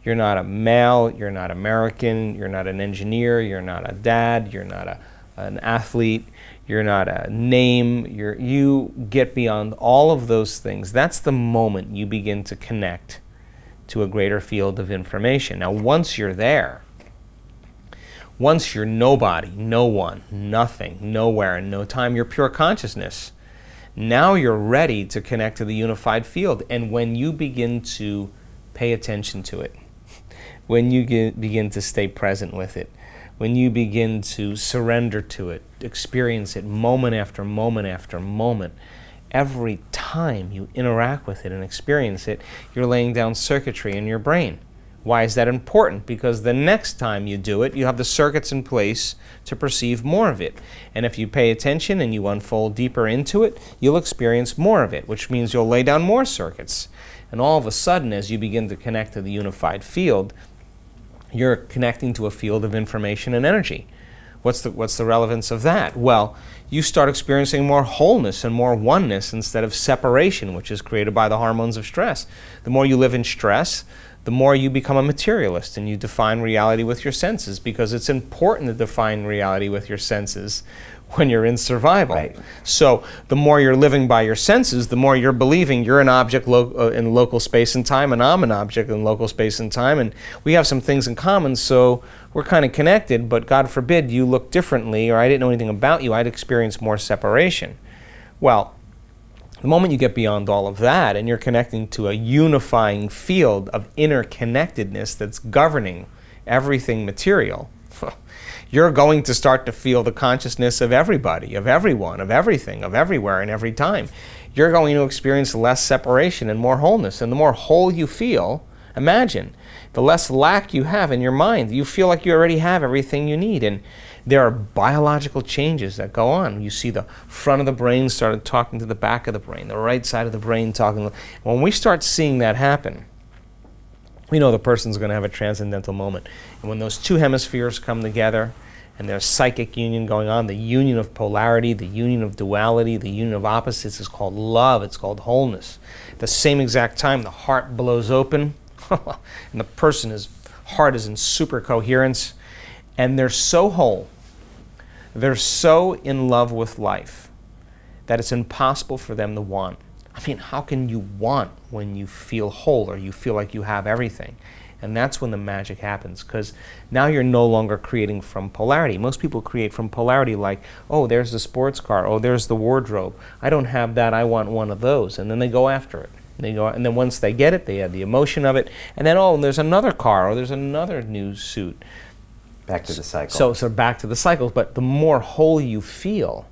you're not a male, you're not American, you're not an engineer, you're not a dad, you're not an athlete, you're not a name, you get beyond all of those things. That's the moment you begin to connect to a greater field of information. Now, once you're there, once you're nobody, no one, nothing, nowhere, and no time, you're pure consciousness. Now you're ready to connect to the unified field. And when you begin to pay attention to it, when you begin to stay present with it, when you begin to surrender to it, experience it moment after moment after moment, every time you interact with it and experience it, you're laying down circuitry in your brain. Why is that important? Because the next time you do it, you have the circuits in place to perceive more of it. And if you pay attention and you unfold deeper into it, you'll experience more of it, which means you'll lay down more circuits. And all of a sudden, as you begin to connect to the unified field, you're connecting to a field of information and energy. What's the relevance of that? Well, you start experiencing more wholeness and more oneness instead of separation, which is created by the hormones of stress. The more you live in stress, the more you become a materialist and you define reality with your senses, because it's important to define reality with your senses when you're in survival. Right. So the more you're living by your senses, the more you're believing you're an object in local space and time, and I'm an object in local space and time, and we have some things in common, so we're kind of connected, but God forbid you look differently, or I didn't know anything about you, I'd experience more separation. Well, the moment you get beyond all of that and you're connecting to a unifying field of interconnectedness that's governing everything material, you're going to start to feel the consciousness of everybody, of everyone, of everything, of everywhere, and every time. You're going to experience less separation and more wholeness. And the more whole you feel, imagine, the less lack you have in your mind. You feel like you already have everything you need. And there are biological changes that go on. You see the front of the brain started talking to the back of the brain, the right side of the brain talking. When we start seeing that happen, we know the person's going to have a transcendental moment. And when those two hemispheres come together and there's psychic union going on, the union of polarity, the union of duality, the union of opposites is called love, it's called wholeness. At the same exact time, the heart blows open and the person's heart is in super coherence, and they're so whole, they're so in love with life that it's impossible for them to want. I mean, how can you want when you feel whole or you feel like you have everything? And that's when the magic happens, because now you're no longer creating from polarity. Most people create from polarity like, oh, there's the sports car, oh, there's the wardrobe. I don't have that, I want one of those. And then they go after it. And then once they get it, they have the emotion of it. And then, oh, there's another car, or there's another new suit. Back to the cycle. So back to the cycles. But the more whole you feel,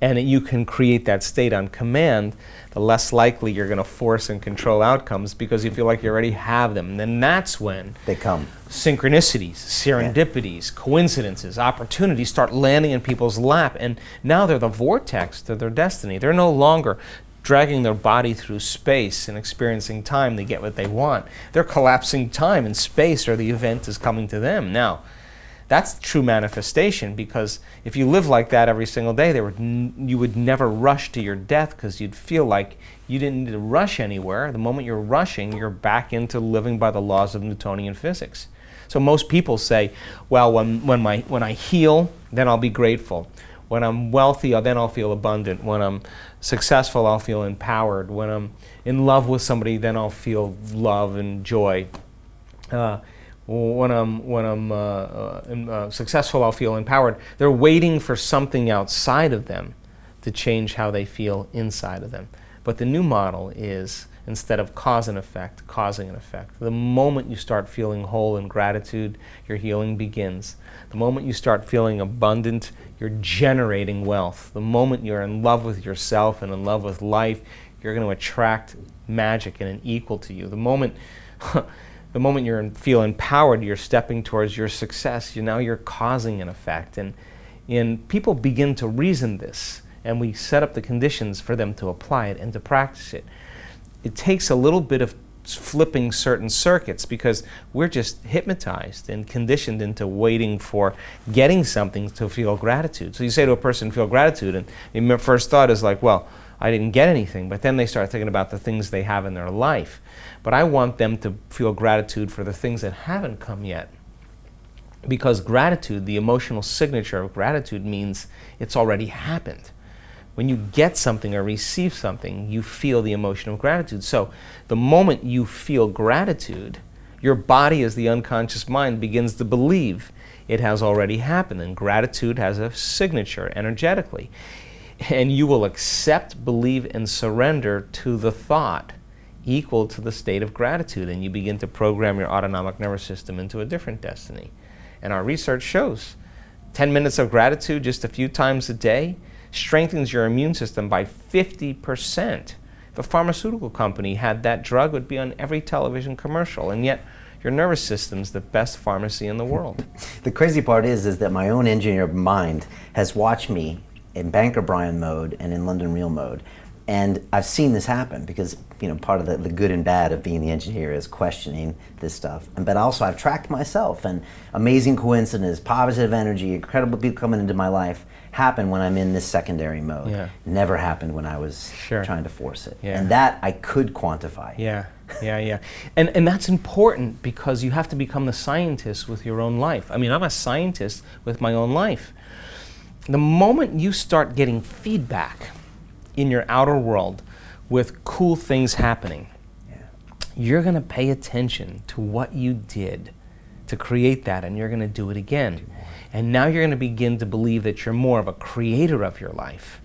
and you can create that state on command, the less likely you're going to force and control outcomes, because you feel like you already have them. And then that's when they come. Synchronicities, serendipities, coincidences, opportunities start landing in people's lap. And now they're the vortex to their destiny. They're no longer dragging their body through space and experiencing time to get what they want. They're collapsing time and space, or the event is coming to them. Now, that's true manifestation, because if you live like that every single day, you would never rush to your death, because you'd feel like you didn't need to rush anywhere. The moment you're rushing, you're back into living by the laws of Newtonian physics. So most people say, well, when I heal, then I'll be grateful. When I'm wealthy, then I'll feel abundant. When I'm successful, I'll feel empowered. When I'm in love with somebody, then I'll feel love and joy. When I'm successful, I'll feel empowered. They're waiting for something outside of them to change how they feel inside of them. But the new model is, instead of cause and effect, causing an effect. The moment you start feeling whole in gratitude, your healing begins. The moment you start feeling abundant, you're generating wealth. The moment you're in love with yourself and in love with life, you're going to attract magic and an equal to you. The moment you feel empowered, you're stepping towards your success. You're causing an effect. And people begin to reason this, and we set up the conditions for them to apply it and to practice it. It takes a little bit of flipping certain circuits, because we're just hypnotized and conditioned into waiting for getting something to feel gratitude. So you say to a person, feel gratitude, and your first thought is like, well, I didn't get anything. But then they start thinking about the things they have in their life. But I want them to feel gratitude for the things that haven't come yet. Because gratitude, the emotional signature of gratitude, means it's already happened. When you get something or receive something, you feel the emotion of gratitude. So the moment you feel gratitude, your body, as the unconscious mind, begins to believe it has already happened. And gratitude has a signature energetically. And you will accept, believe, and surrender to the thought equal to the state of gratitude, and you begin to program your autonomic nervous system into a different destiny. And our research shows 10 minutes of gratitude just a few times a day strengthens your immune system by 50%. If a pharmaceutical company had that drug, it would be on every television commercial, and yet your nervous system's the best pharmacy in the world. The crazy part is that my own engineer mind has watched me in Banker Brian mode and in London Real mode, And I've seen this happen because, you know, part of the good and bad of being the engineer is questioning this stuff. But also I've tracked myself, and amazing coincidence, positive energy, incredible people coming into my life happen when I'm in this secondary mode. Yeah. Never happened when I was Sure. trying to force it. Yeah. And that I could quantify. Yeah, yeah. And that's important because you have to become the scientist with your own life. I mean, I'm a scientist with my own life. The moment you start getting feedback in your outer world with cool things happening, you're going to pay attention to what you did to create that, and you're going to do it again. And now you're going to begin to believe that you're more of a creator of your life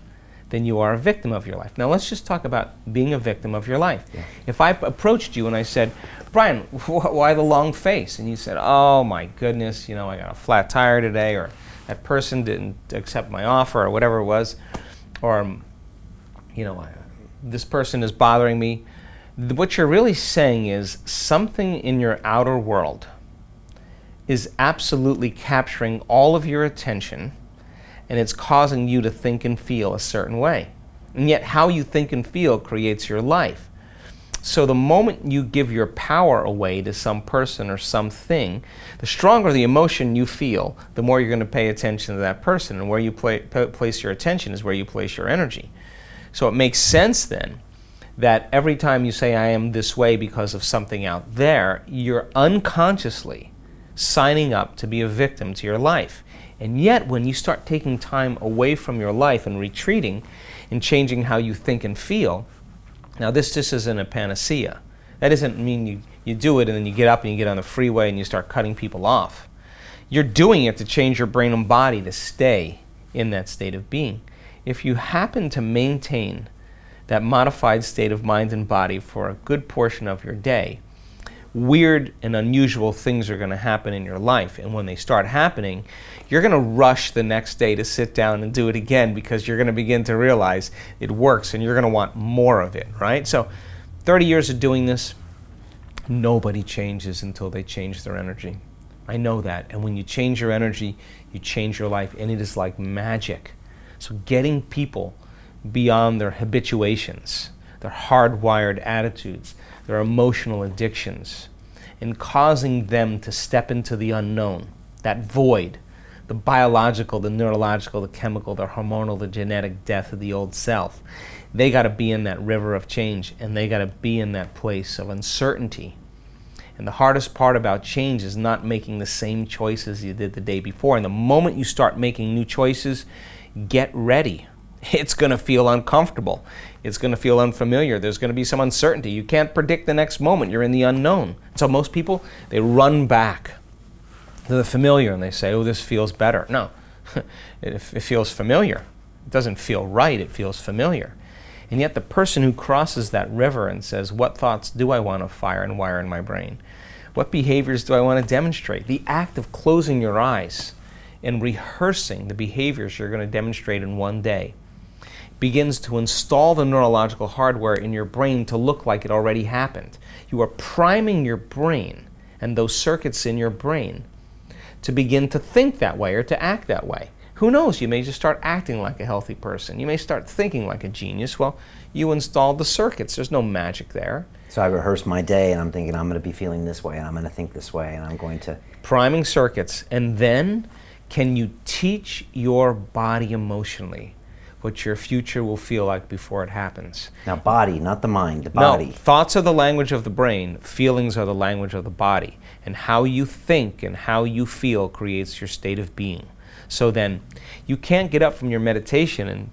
than you are a victim of your life. Now let's just talk about being a victim of your life. Yeah. If I approached you and I said, Brian, why the long face? And you said, oh my goodness, you know, I got a flat tire today, or that person didn't accept my offer, or whatever it was, or, you know, this person is bothering me. What you're really saying is something in your outer world is absolutely capturing all of your attention, and it's causing you to think and feel a certain way. And yet how you think and feel creates your life. So the moment you give your power away to some person or something, the stronger the emotion you feel, the more you're going to pay attention to that person. And where you place your attention is where you place your energy. So it makes sense then that every time you say, I am this way because of something out there, you're unconsciously signing up to be a victim to your life. And yet when you start taking time away from your life and retreating and changing how you think and feel, now this just isn't a panacea. That doesn't mean you do it and then you get up and you get on the freeway and you start cutting people off. You're doing it to change your brain and body to stay in that state of being. If you happen to maintain that modified state of mind and body for a good portion of your day, weird and unusual things are going to happen in your life. And when they start happening, you're going to rush the next day to sit down and do it again, because you're going to begin to realize it works and you're going to want more of it, right? So 30 years of doing this, nobody changes until they change their energy. I know that. And when you change your energy, you change your life, and it is like magic. So getting people beyond their habituations, their hardwired attitudes, their emotional addictions, and causing them to step into the unknown, that void, the biological, the neurological, the chemical, the hormonal, the genetic death of the old self. They got to be in that river of change, and they got to be in that place of uncertainty. And the hardest part about change is not making the same choices you did the day before. And the moment you start making new choices, get ready. It's going to feel uncomfortable. It's going to feel unfamiliar. There's going to be some uncertainty. You can't predict the next moment. You're in the unknown. So most people, they run back to the familiar and they say, oh, this feels better. No, it feels familiar. It doesn't feel right. It feels familiar. And yet the person who crosses that river and says, what thoughts do I want to fire and wire in my brain? What behaviors do I want to demonstrate? The act of closing your eyes and rehearsing the behaviors you're going to demonstrate in one day begins to install the neurological hardware in your brain to look like it already happened. You are priming your brain and those circuits in your brain to begin to think that way or to act that way. Who knows, you may just start acting like a healthy person. You may start thinking like a genius. Well, you installed the circuits. There's no magic there. So I rehearse my day and I'm thinking I'm going to be feeling this way and I'm going to think this way and I'm going to... Priming circuits. And then can you teach your body emotionally what your future will feel like before it happens? Now body, not the mind, the body. No, thoughts are the language of the brain, feelings are the language of the body. And how you think and how you feel creates your state of being. So then, you can't get up from your meditation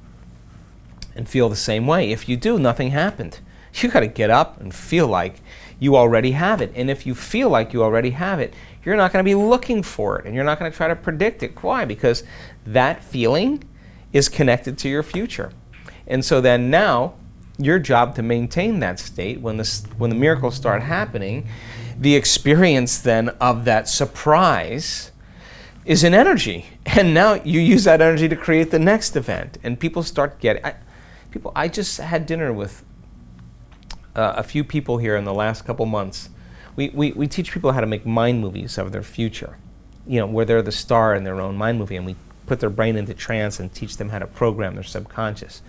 and feel the same way. If you do, nothing happened. You got to get up and feel like you already have it. And if you feel like you already have it, you're not going to be looking for it, and you're not going to try to predict it. Why? Because that feeling is connected to your future. And so then now, your job to maintain that state, when the miracles start happening, the experience then of that surprise is an energy. And now you use that energy to create the next event. And people start getting... I just had dinner with a few people here in the last couple months. We teach people how to make mind movies of their future, you know, where they're the star in their own mind movie, and we put their brain into trance and teach them how to program their subconscious.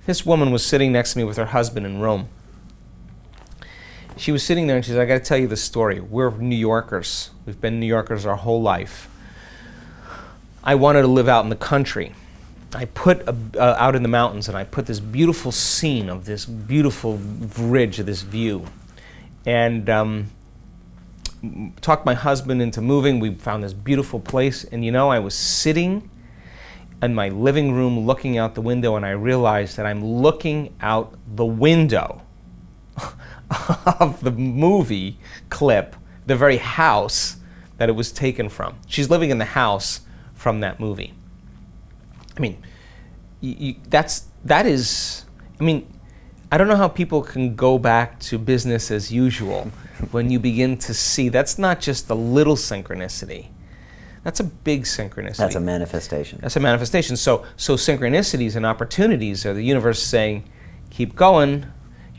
This woman was sitting next to me with her husband in Rome. She was sitting there and she said, I got to tell you this story. We're New Yorkers. We've been New Yorkers our whole life. I wanted to live out in the country. I put out in the mountains, and I put this beautiful scene of this beautiful ridge of this view. And talked my husband into moving. We found this beautiful place. And you know, I was sitting in my living room looking out the window, and I realized that I'm looking out the window of the movie clip, the very house that it was taken from. She's living in the house from that movie. I mean, that is, I mean, I don't know how people can go back to business as usual when you begin to see that's not just a little synchronicity. That's a big synchronicity. That's a manifestation. That's a manifestation. So synchronicities and opportunities are the universe saying, keep going,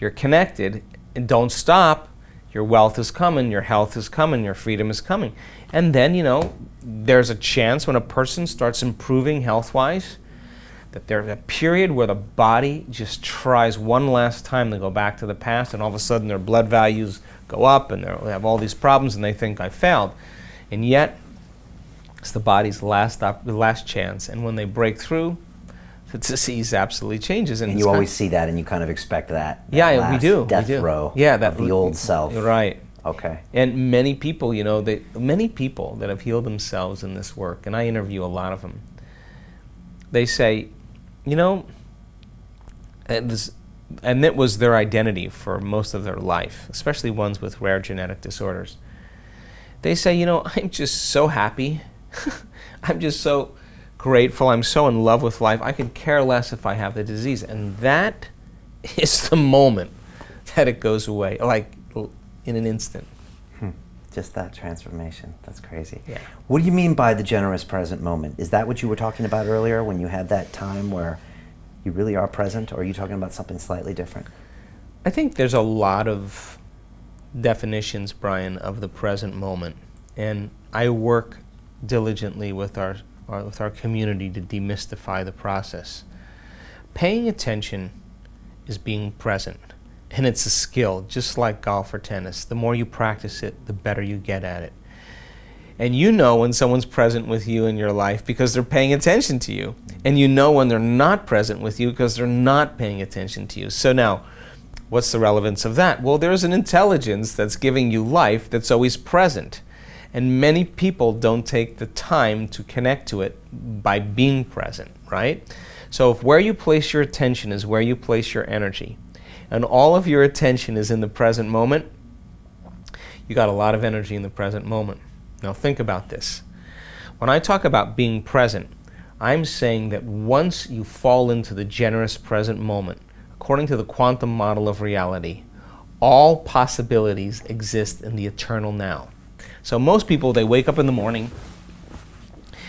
you're connected, and don't stop. Your wealth is coming, your health is coming, your freedom is coming. And then, you know, there's a chance when a person starts improving health-wise that there's a period where the body just tries one last time to go back to the past, and all of a sudden their blood values go up and they have all these problems and they think I failed. And yet, it's the body's last chance, and when they break through, the disease absolutely changes. And you always see that, and you kind of expect that. Yeah, we do. Death we do. row of the old self. Right. Okay. And many people, you know, many people that have healed themselves in this work, and I interview a lot of them, they say, you know, and it was their identity for most of their life, especially ones with rare genetic disorders. They say, you know, I'm just so happy. I'm just so grateful. I'm so in love with life. I could care less if I have the disease. And that is the moment that it goes away, like in an instant. Just that transformation. That's crazy. Yeah. What do you mean by the generous present moment? Is that what you were talking about earlier when you had that time where you really are present, or are you talking about something slightly different? I think there's a lot of definitions, Brian, of the present moment. And I work diligently with our community to demystify the process. Paying attention is being present. And it's a skill, just like golf or tennis. The more you practice it, the better you get at it. And you know when someone's present with you in your life because they're paying attention to you. And you know when they're not present with you because they're not paying attention to you. So now, what's the relevance of that? Well, there's an intelligence that's giving you life that's always present. And many people don't take the time to connect to it by being present, right? So if where you place your attention is where you place your energy, and all of your attention is in the present moment, you got a lot of energy in the present moment. Now think about this. When I talk about being present, I'm saying that once you fall into the generous present moment, according to the quantum model of reality, all possibilities exist in the eternal now. So most people, they wake up in the morning,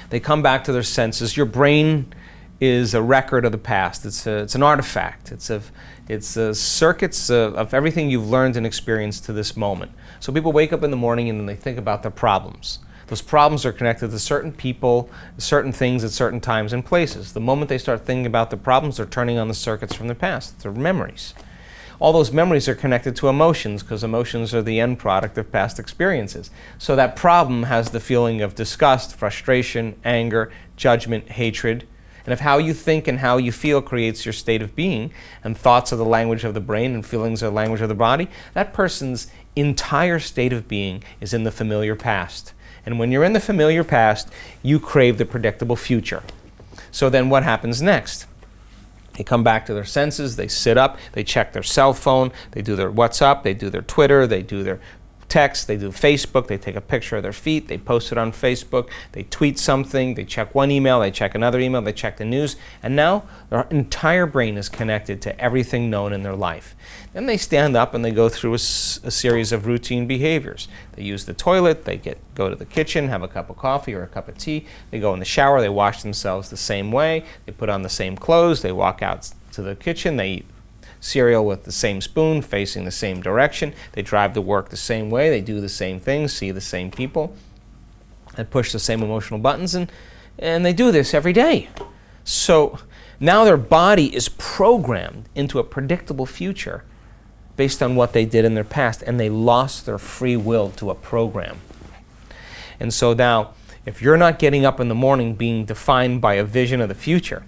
they come back to their senses. Your brain is a record of the past. It's an artifact. It's circuits of everything you've learned and experienced to this moment. So people wake up in the morning and then they think about their problems. Those problems are connected to certain people, certain things at certain times and places. The moment they start thinking about the problems, they're turning on the circuits from the past. They're memories. All those memories are connected to emotions because emotions are the end product of past experiences. So that problem has the feeling of disgust, frustration, anger, judgment, hatred. And if how you think and how you feel creates your state of being, and thoughts are the language of the brain and feelings are the language of the body, that person's entire state of being is in the familiar past. And when you're in the familiar past, you crave the predictable future. So then what happens next? They come back to their senses, they sit up, they check their cell phone, they do their WhatsApp, they do their Twitter, they do their text, they do Facebook, they take a picture of their feet, they post it on Facebook, they tweet something, they check one email, they check another email, they check the news, and now their entire brain is connected to everything known in their life. Then they stand up and they go through a series of routine behaviors. They use the toilet, they go to the kitchen, have a cup of coffee or a cup of tea, they go in the shower, they wash themselves the same way, they put on the same clothes, they walk out to the kitchen, they eat cereal with the same spoon, facing the same direction. They drive to work the same way. They do the same things, see the same people, and push the same emotional buttons. And they do this every day. So Now their body is programmed into a predictable future based on what they did in their past, and they lost their free will to a program. And so now, if you're not getting up in the morning being defined by a vision of the future,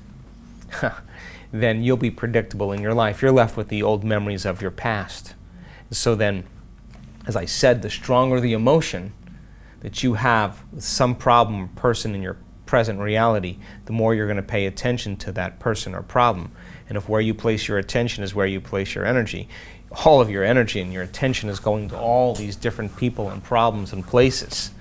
then you'll be predictable in your life. You're left with the old memories of your past. So then, as I said, the stronger the emotion that you have with some problem or person in your present reality, the more you're going to pay attention to that person or problem. And if where you place your attention is where you place your energy, all of your energy and your attention is going to all these different people and problems and places.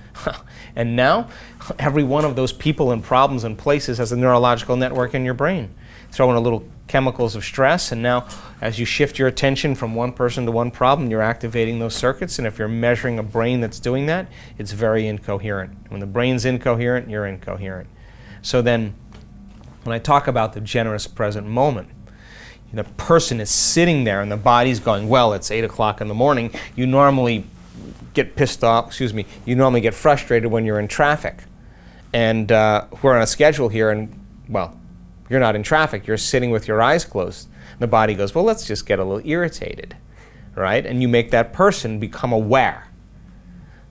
And now, every one of those people and problems and places has a neurological network in your brain. Throw in a little chemicals of stress, and now as you shift your attention from one person to one problem, you're activating those circuits. And if you're measuring a brain that's doing that, it's very incoherent. When the brain's incoherent, you're incoherent. So then, when I talk about the generous present moment, the person is sitting there and the body's going, well, it's 8 o'clock in the morning. You normally get pissed off, you normally get frustrated when you're in traffic. And we're on a schedule here, and, well, you're not in traffic, you're sitting with your eyes closed. The body goes, well, let's just get a little irritated, right? And you make that person become aware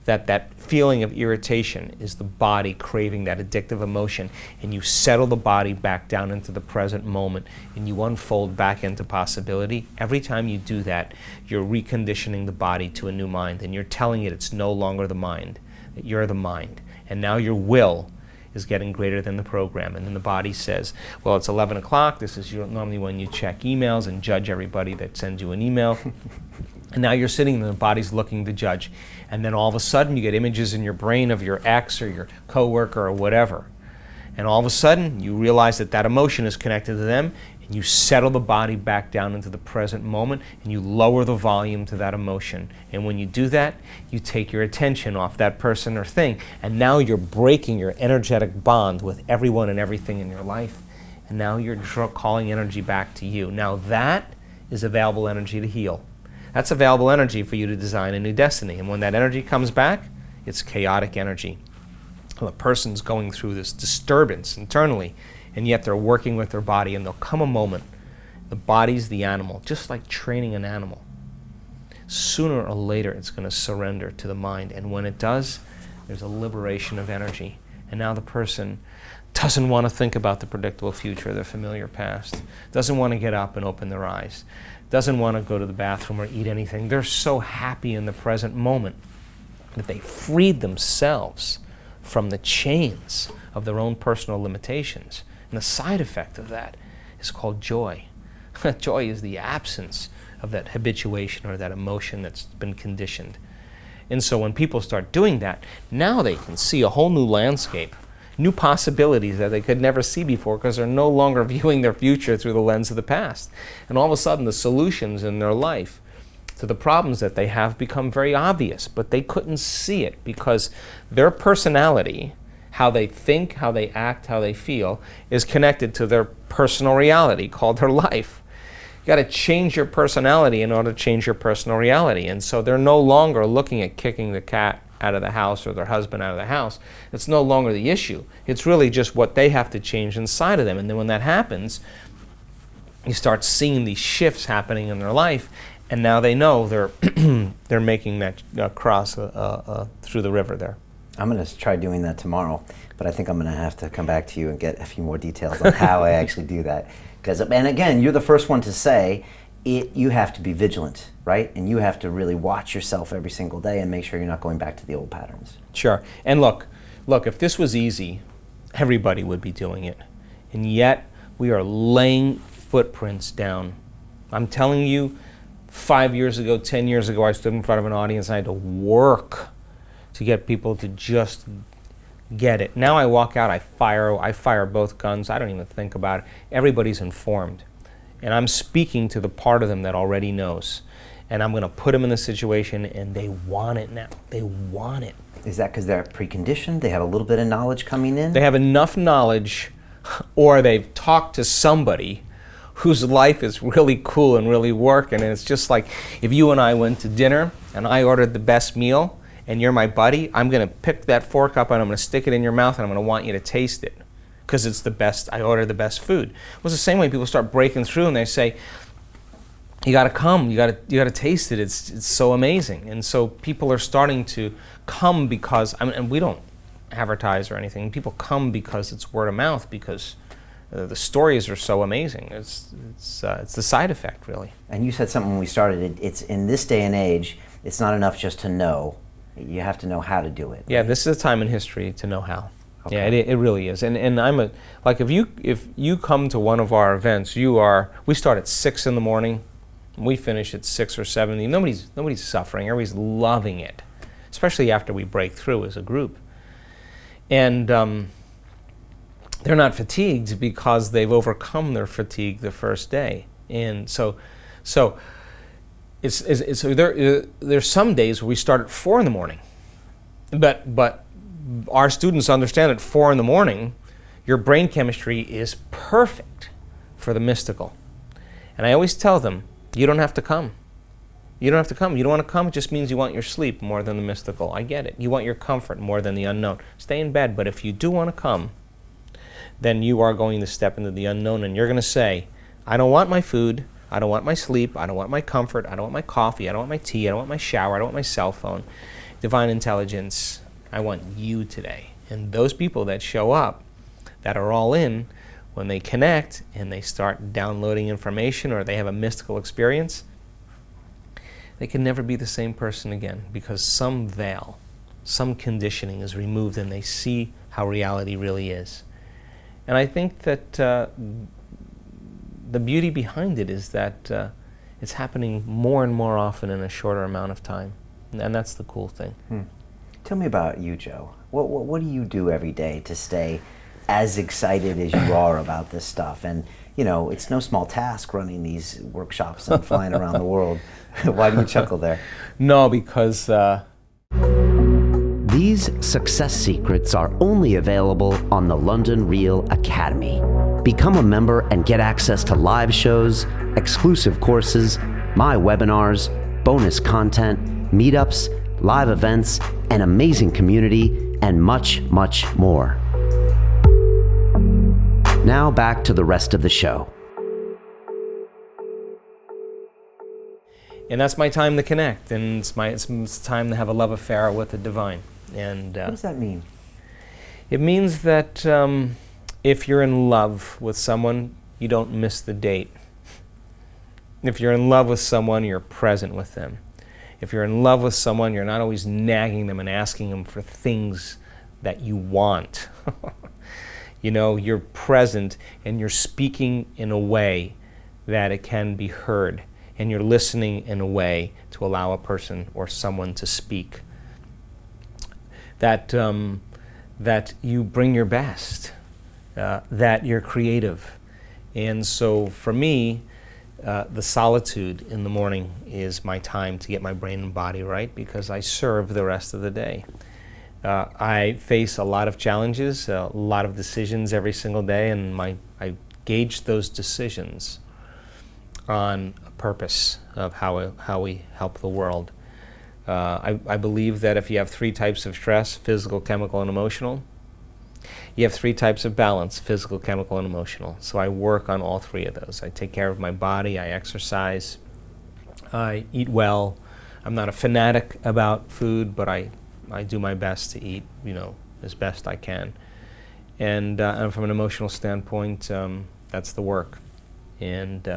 that that feeling of irritation is the body craving that addictive emotion, and you settle the body back down into the present moment, and you unfold back into possibility. Every time you do that, you're reconditioning the body to a new mind, and you're telling it it's no longer the mind, that you're the mind. And now your will is getting greater than the program. And then the body says, well, it's 11 o'clock. This is normally when you check emails and judge everybody that sends you an email. And now you're sitting and the body's looking to judge. And then all of a sudden you get images in your brain of your ex or your coworker or whatever. And all of a sudden you realize that that emotion is connected to them, and you settle the body back down into the present moment, and you lower the volume to that emotion. And when you do that, you take your attention off that person or thing, and now you're breaking your energetic bond with everyone and everything in your life. And now you're calling energy back to you. Now that is available energy to heal. That's available energy for you to design a new destiny. And when that energy comes back, it's chaotic energy. The person's going through this disturbance internally, and yet they're working with their body, and there'll come a moment, the body's the animal, just like training an animal. Sooner or later, it's going to surrender to the mind, and when it does, there's a liberation of energy. And now the person doesn't want to think about the predictable future, their familiar past, doesn't want to get up and open their eyes, doesn't want to go to the bathroom or eat anything. They're so happy in the present moment that they freed themselves from the chains of their own personal limitations. And the side effect of that is called joy. Joy is the absence of that habituation or that emotion that's been conditioned. And so when people start doing that, now they can see a whole new landscape, new possibilities that they could never see before, because they're no longer viewing their future through the lens of the past. And all of a sudden the solutions in their life to the problems that they have become very obvious, but they couldn't see it because their personality, how they think, how they act, how they feel, is connected to their personal reality called their life. You got to change your personality in order to change your personal reality. And so they're no longer looking at kicking the cat out of the house or their husband out of the house. It's no longer the issue. It's really just what they have to change inside of them. And then when that happens, you start seeing these shifts happening in their life, and now they know they're making that cross through the river there. I'm going to try doing that tomorrow, but I think I'm going to have to come back to you and get a few more details on how I actually do that. And again, you're the first one to say you have to be vigilant, right? And you have to really watch yourself every single day and make sure you're not going back to the old patterns. Sure. And look, if this was easy, everybody would be doing it. And yet, we are laying footprints down. I'm telling you, 5 years ago, 10 years ago, I stood in front of an audience and I had to work to get people to just get it. Now I walk out, I fire both guns. I don't even think about it. Everybody's informed. And I'm speaking to the part of them that already knows. And I'm going to put them in the situation, and they want it now. They want it. Is that because they're preconditioned? They have a little bit of knowledge coming in? They have enough knowledge, or they've talked to somebody whose life is really cool and really working. And it's just like if you and I went to dinner and I ordered the best meal and you're my buddy, I'm going to pick that fork up and I'm going to stick it in your mouth and I'm going to want you to taste it because it's the best. I order the best food. Well, it's the same way people start breaking through and they say, "You got to come. You got to taste it. It's so amazing." And so people are starting to come because and we don't advertise or anything. People come because it's word of mouth, because the stories are so amazing. It's the side effect, really. And you said something when we started. It's in this day and age, it's not enough just to know. You have to know how to do it. Yeah, this is a time in history to know how. Okay. Yeah, it really is. And I'm like, if you come to one of our events, we start at 6 in the morning, and we finish at 6 or 7. Nobody's suffering. Everybody's loving it, especially after we break through as a group. And they're not fatigued because they've overcome their fatigue the first day. And so there's some days where we start at 4 in the morning, but our students understand at 4 in the morning, your brain chemistry is perfect for the mystical. And I always tell them, you don't have to come. You don't have to come. You don't want to come, it just means you want your sleep more than the mystical. I get it. You want your comfort more than the unknown. Stay in bed, but if you do want to come, then you are going to step into the unknown, and you're going to say, I don't want my food, I don't want my sleep, I don't want my comfort, I don't want my coffee, I don't want my tea, I don't want my shower, I don't want my cell phone. Divine intelligence, I want you today. And those people that show up, that are all in, when they connect and they start downloading information or they have a mystical experience, they can never be the same person again, because some veil, some conditioning is removed and they see how reality really is. And I think that the beauty behind it is that it's happening more and more often in a shorter amount of time. And that's the cool thing. Tell me about you, Joe. What do you do every day to stay as excited as you are about this stuff? And, you know, it's no small task running these workshops and flying around the world. Why do you chuckle there? No, because... These success secrets are only available on the London Real Academy. Become a member and get access to live shows, exclusive courses, my webinars, bonus content, meetups, live events, an amazing community, and much, much more. Now back to the rest of the show. And that's my time to connect, and it's time to have a love affair with the divine. And what does that mean? It means that if you're in love with someone, you don't miss the date. If you're in love with someone, you're present with them. If you're in love with someone, you're not always nagging them and asking them for things that you want. You know, you're present and you're speaking in a way that it can be heard, and you're listening in a way to allow a person or someone to speak. That you bring your best, that you're creative. And so for me, the solitude in the morning is my time to get my brain and body right, because I serve the rest of the day. I face a lot of challenges, a lot of decisions every single day, and I gauge those decisions on a purpose of how we help the world. I believe that if you have 3 types of stress, physical, chemical, and emotional, you have 3 types of balance, physical, chemical, and emotional. So I work on all 3 of those. I take care of my body, I exercise, I eat well. I'm not a fanatic about food, but I do my best to eat, you know, as best I can. And from an emotional standpoint, that's the work. And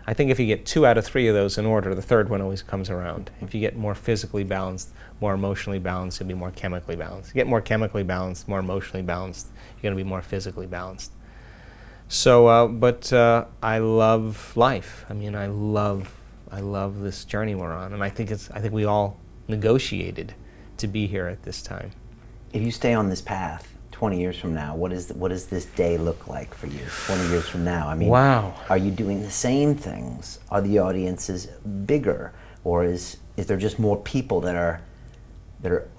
I think if you get 2 out of 3 of those in order, the third one always comes around. If you get more physically balanced, more emotionally balanced, you'll be more chemically balanced. You get more chemically balanced, more emotionally balanced, you're going to be more physically balanced. So, but I love life. I mean, I love this journey we're on, and I think we all negotiated to be here at this time. If you stay on this path 20 years from now, what does this day look like for you 20 years from now? I mean, wow. Are you doing the same things? Are the audiences bigger, or is there just more people that are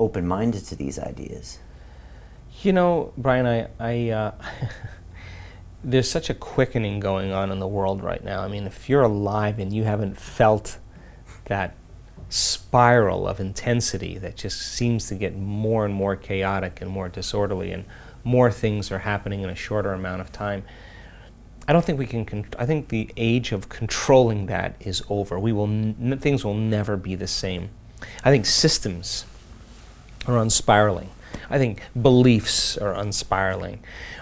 open-minded to these ideas? You know, Brian, I there's such a quickening going on in the world right now. I mean, if you're alive and you haven't felt that spiral of intensity that just seems to get more and more chaotic and more disorderly and more things are happening in a shorter amount of time. I don't think we can, I think the age of controlling that is over. Things will never be the same. I think systems are unspiraling. I think beliefs are unspiraling.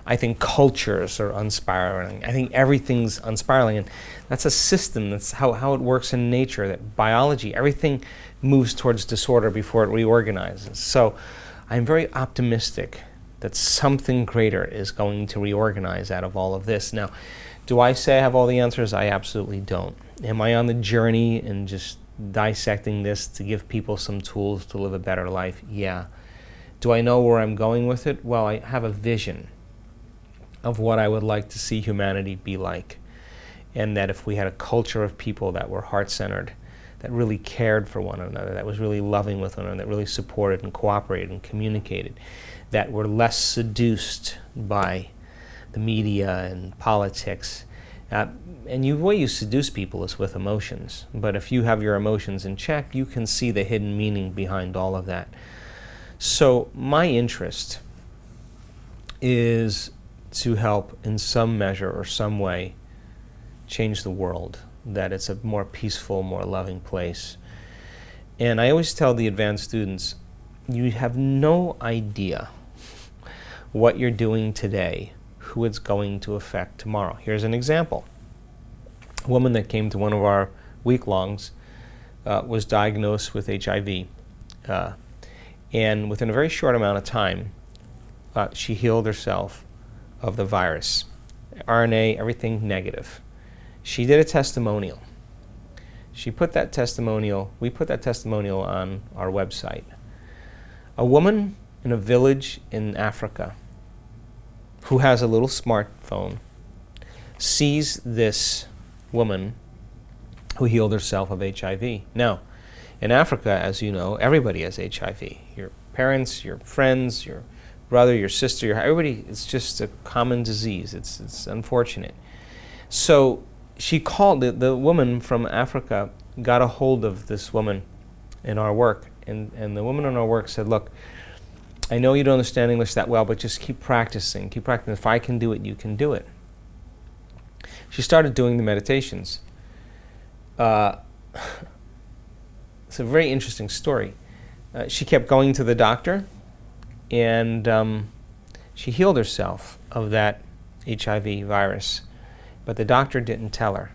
I think cultures are unspiraling. I think everything's unspiraling, and that's a system. That's how it works in nature, that biology, everything moves towards disorder before it reorganizes. So I'm very optimistic that something greater is going to reorganize out of all of this. Now, do I say I have all the answers? I absolutely don't. Am I on the journey and just dissecting this to give people some tools to live a better life? Yeah. Do I know where I'm going with it? Well, I have a vision of what I would like to see humanity be like. And that if we had a culture of people that were heart-centered, that really cared for one another, that was really loving with one another, that really supported and cooperated and communicated, that were less seduced by the media and politics. And the way you seduce people is with emotions. But if you have your emotions in check, you can see the hidden meaning behind all of that. So my interest is to help in some measure or some way change the world, that it's a more peaceful, more loving place. And I always tell the advanced students, you have no idea what you're doing today, who it's going to affect tomorrow. Here's an example. A woman that came to one of our week-longs was diagnosed with HIV. And within a very short amount of time, she healed herself of the virus. RNA, everything negative. She did a testimonial. We put that testimonial on our website. A woman in a village in Africa who has a little smartphone sees this woman who healed herself of HIV. Now, in Africa, as you know, everybody has HIV. Your parents, your friends, your brother, your sister, everybody, it's just a common disease. It's unfortunate. So she called, the woman from Africa got a hold of this woman in our work, and the woman in our work said, look, I know you don't understand English that well, but just keep practicing, keep practicing. If I can do it, you can do it. She started doing the meditations. It's a very interesting story. She kept going to the doctor, and she healed herself of that HIV virus, but the doctor didn't tell her.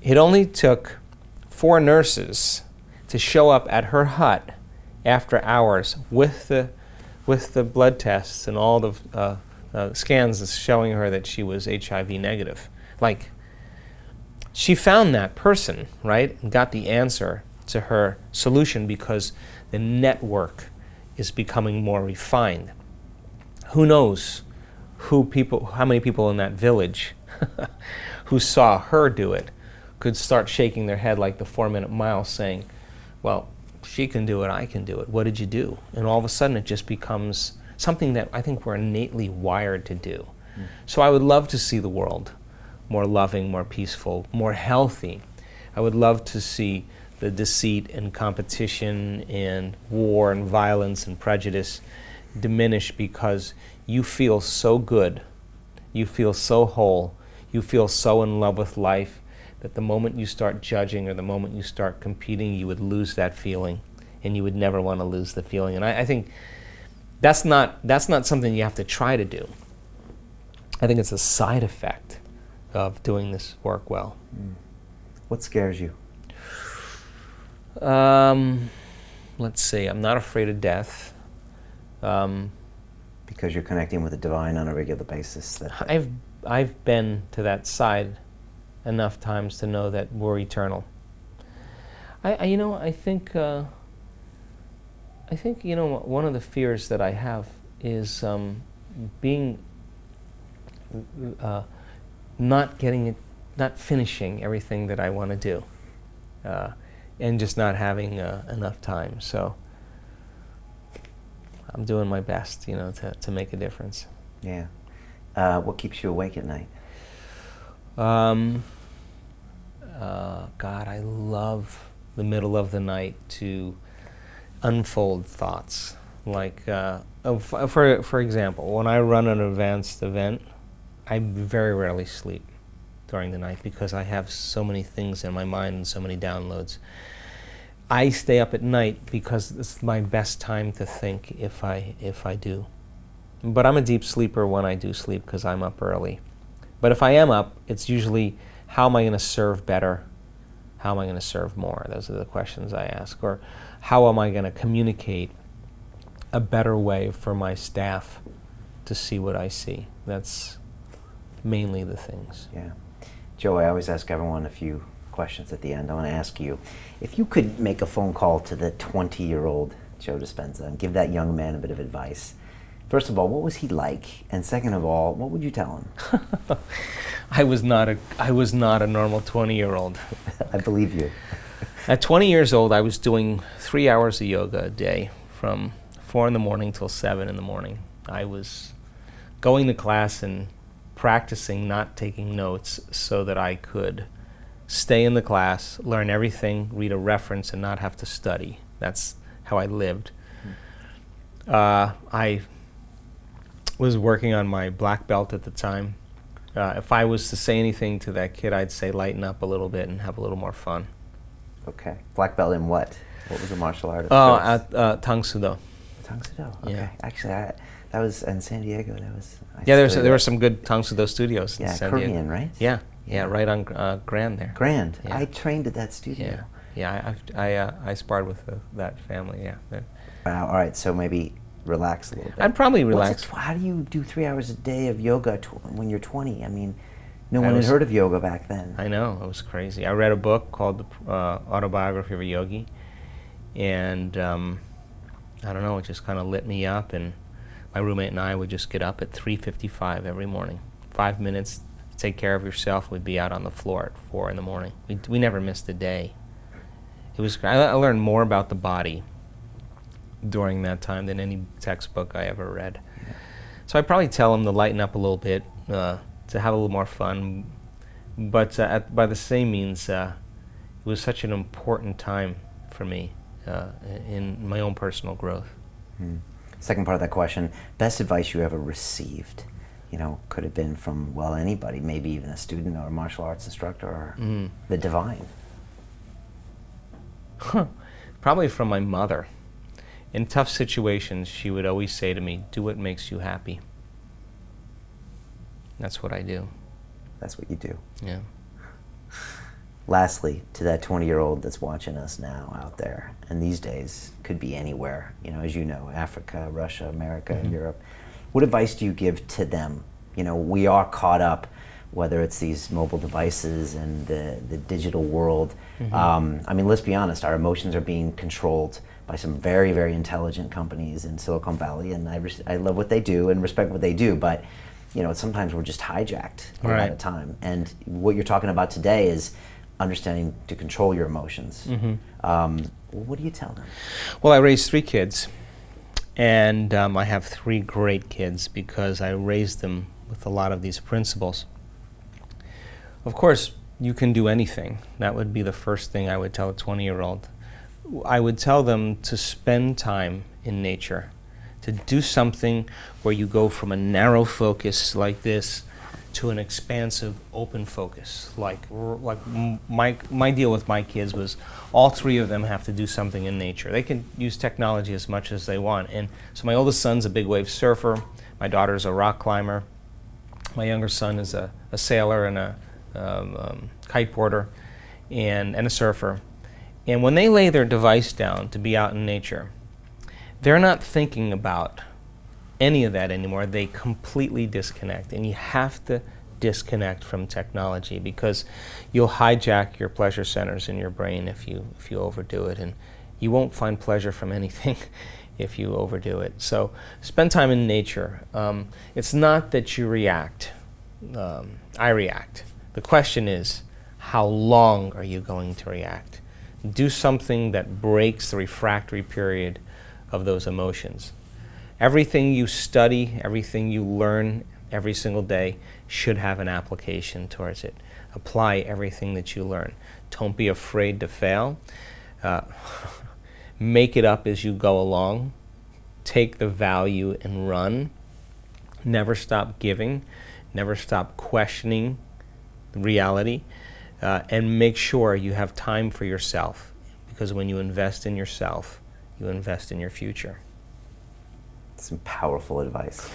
It only took 4 nurses to show up at her hut after hours with the blood tests and all the scans showing her that she was HIV negative. Like, she found that person, right, and got the answer to her solution because the network is becoming more refined. Who knows how many people in that village who saw her do it could start shaking their head like the 4-minute mile saying, well, she can do it, I can do it. What did you do? And all of a sudden it just becomes something that I think we're innately wired to do. So I would love to see the world more loving, more peaceful, more healthy. I would love to see the deceit and competition and war and violence and prejudice diminish because you feel so good, you feel so whole, you feel so in love with life that the moment you start judging or the moment you start competing, you would lose that feeling, and you would never want to lose the feeling. And I think that's not something you have to try to do. I think it's a side effect of doing this work well. What scares you? Let's see, I'm not afraid of death. Because you're connecting with the divine on a regular basis. I've been to that side enough times to know that we're eternal. I think one of the fears that I have is being not finishing everything that I want to do, and just not having enough time. So I'm doing my best, to make a difference. Yeah. What keeps you awake at night? God, I love the middle of the night to unfold thoughts. Like, for example, when I run an advanced event, I very rarely sleep during the night because I have so many things in my mind and so many downloads. I stay up at night because it's my best time to think if I do. But I'm a deep sleeper when I do sleep because I'm up early. But if I am up, it's usually, how am I going to serve better? How am I going to serve more? Those are the questions I ask. Or how am I going to communicate a better way for my staff to see what I see? That's mainly the things. Yeah. Joe, I always ask everyone a few questions at the end. I want to ask you, if you could make a phone call to the 20-year-old Joe Dispenza and give that young man a bit of advice, first of all, what was he like? And second of all, what would you tell him? I was not a normal 20-year-old. I believe you. At 20 years old, I was doing 3 hours of yoga a day from 4 in the morning till 7 in the morning. I was going to class and practicing not taking notes so that I could stay in the class, learn everything, read a reference, and not have to study. That's how I lived. I was working on my black belt at the time. If I was to say anything to that kid, I'd say lighten up a little bit and have a little more fun. Okay. Black belt in what? What was the martial art? At Tang Soo Do. Tang Soo Do. Okay. Yeah. Actually, that was in San Diego. That was. There were some good Tang Soo Do studios in San Diego. Korean, right? Yeah, right on Grand there. Grand. Yeah. I trained at that studio. Yeah. I sparred with that family. Yeah. Wow. All right. So maybe relax a little bit. I'd probably relax. How do you do 3 hours a day of yoga when you're 20? I mean, no one had heard of yoga back then. I know, it was crazy. I read a book called The Autobiography of a Yogi, and I don't know, it just kind of lit me up, and my roommate and I would just get up at 3:55 every morning. 5 minutes, take care of yourself, we'd be out on the floor at 4 in the morning. We never missed a day. It was. I learned more about the body during that time than any textbook I ever read. Yeah. So I'd probably tell him to lighten up a little bit, to have a little more fun, but by the same means, it was such an important time for me in my own personal growth. Second part of that question, best advice you ever received? You know, could have been from, well, anybody, maybe even a student or a martial arts instructor or the divine. Probably from my mother. In tough situations, she would always say to me, do what makes you happy. That's what I do. That's what you do. Yeah. Lastly, to that 20-year-old that's watching us now out there, and these days could be anywhere, you know, as you know, Africa, Russia, America, Europe, what advice do you give to them? You know, we are caught up, whether it's these mobile devices and the digital world. I mean, let's be honest, our emotions are being controlled by some very, very intelligent companies in Silicon Valley, and I love what they do and respect what they do, but you know, sometimes we're just hijacked a lot of time. And what you're talking about today is understanding to control your emotions. What do you tell them? Well, I raised 3 kids, and I have 3 great kids because I raised them with a lot of these principles. Of course, you can do anything. That would be the first thing I would tell a 20-year-old. I would tell them to spend time in nature, to do something where you go from a narrow focus like this to an expansive, open focus. Like my deal with my kids was all 3 of them have to do something in nature. They can use technology as much as they want. And so my oldest son's a big wave surfer. My daughter's a rock climber. My younger son is a sailor and a kiteboarder and a surfer. And when they lay their device down to be out in nature, they're not thinking about any of that anymore. They completely disconnect. And you have to disconnect from technology because you'll hijack your pleasure centers in your brain if you overdo it. And you won't find pleasure from anything if you overdo it. So spend time in nature. It's not that you react. I react. The question is, how long are you going to react? Do something that breaks the refractory period of those emotions. Everything you study, everything you learn every single day should have an application towards it. Apply everything that you learn. Don't be afraid to fail. Make it up as you go along. take the value and run. Never stop giving, never stop questioning the reality, and make sure you have time for yourself, because when you invest in yourself, you invest in your future. Some powerful advice.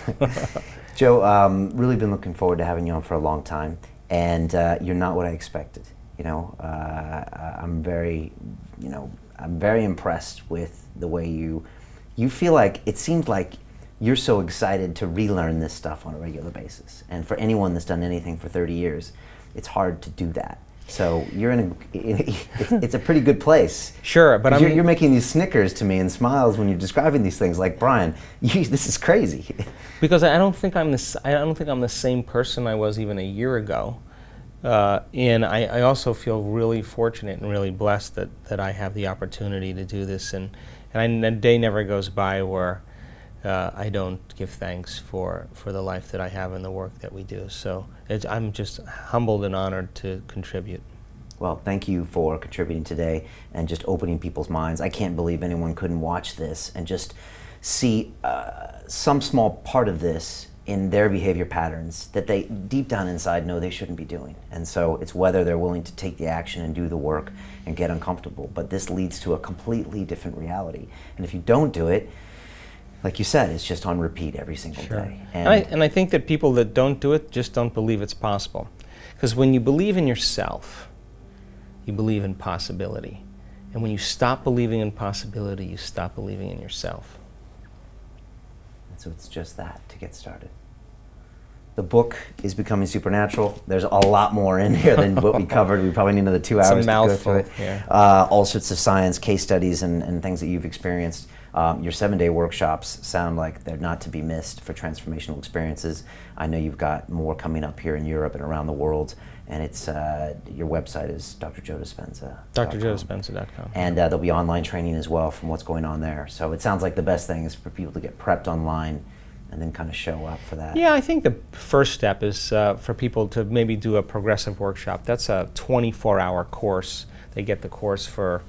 Joe, really been looking forward to having you on for a long time, and you're not what I expected. I'm very impressed with the way you feel like, it seems like you're so excited to relearn this stuff on a regular basis. And for anyone that's done anything for 30 years, it's hard to do that. So you're it's a pretty good place. Sure, but you're making these snickers to me and smiles when you're describing these things. Like, Brian, this is crazy. Because I don't think I'm the same person I was even a year ago. And I also feel really fortunate and really blessed that I have the opportunity to do this, and a day never goes by where I don't give thanks for the life that I have and the work that we do. So I'm just humbled and honored to contribute. Well, thank you for contributing today and just opening people's minds. I can't believe anyone couldn't watch this and just see some small part of this in their behavior patterns that they deep down inside know they shouldn't be doing. And so it's whether they're willing to take the action and do the work and get uncomfortable. But this leads to a completely different reality. And if you don't do it, like you said, it's just on repeat every single day. And I think that people that don't do it just don't believe it's possible. Because when you believe in yourself, you believe in possibility. And when you stop believing in possibility, you stop believing in yourself. And so it's just that to get started. The book is Becoming Supernatural. There's a lot more in here than what we covered. We probably need another 2 hours to go through it. Yeah. All sorts of science, case studies, and things that you've experienced. Your 7-day workshops sound like they're not to be missed for transformational experiences. I know you've got more coming up here in Europe and around the world, and it's your website is drjoedispenza. drjoedispenza.com. And there'll be online training as well from what's going on there. So it sounds like the best thing is for people to get prepped online and then kind of show up for that. Yeah, I think the first step is for people to maybe do a progressive workshop. That's a 24-hour course. They get the course for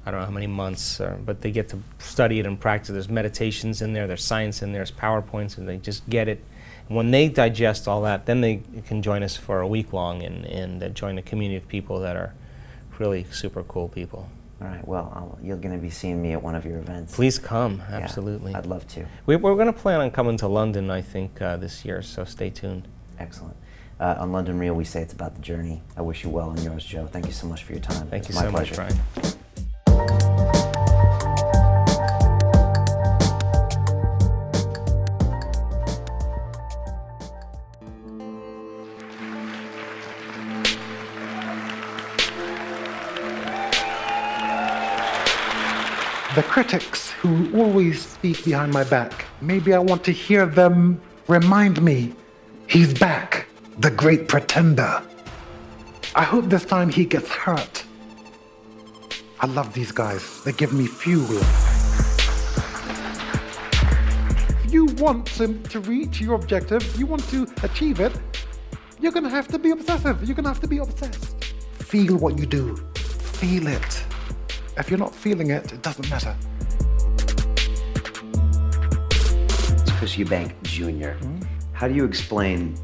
I don't know how many months, but they get to study it and practice. There's meditations in there, there's science in there, there's PowerPoints, and they just get it. And when they digest all that, then they can join us for a week long and join a community of people that are really super cool people. All right, well, you're going to be seeing me at one of your events. Please come, absolutely. Yeah, I'd love to. We're going to plan on coming to London, I think, this year, so stay tuned. Excellent. On London Real, we say it's about the journey. I wish you well in yours, Joe. Thank you so much for your time. Thank you so much, Brian. The critics who always speak behind my back, maybe I want to hear them remind me, he's back, the great pretender. I hope this time he gets hurt. I love these guys. They give me fuel. If you want to reach your objective, you want to achieve it, you're going to have to be obsessive. You're going to have to be obsessed. Feel what you do. Feel it. If you're not feeling it, it doesn't matter. It's Chris Eubank Jr. How do you explain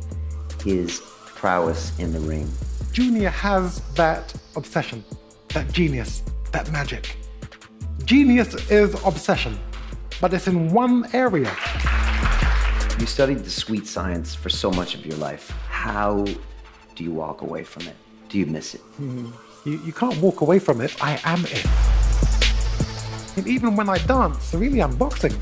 his prowess in the ring? Junior has that obsession, that genius, that magic. Genius is obsession, but it's in one area. You studied the sweet science for so much of your life. How do you walk away from it? Do you miss it? You can't walk away from it. I am it. And even when I dance, really I'm boxing.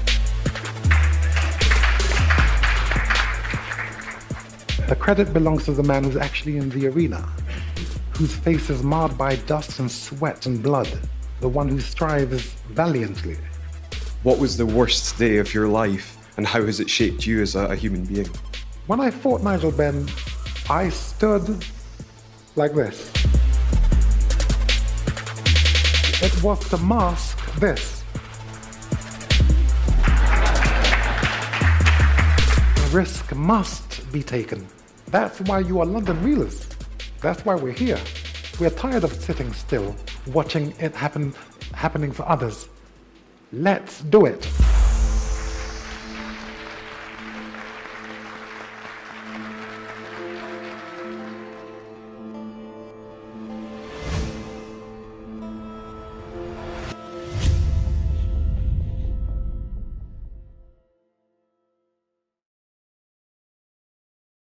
The credit belongs to the man who's actually in the arena, whose face is marred by dust and sweat and blood, the one who strives valiantly. What was the worst day of your life, and how has it shaped you as a human being? When I fought Nigel Benn, I stood like this. It was to mask this. A risk must be taken. That's why you are London Reelers. That's why we're here. We're tired of sitting still, watching it happening for others. Let's do it.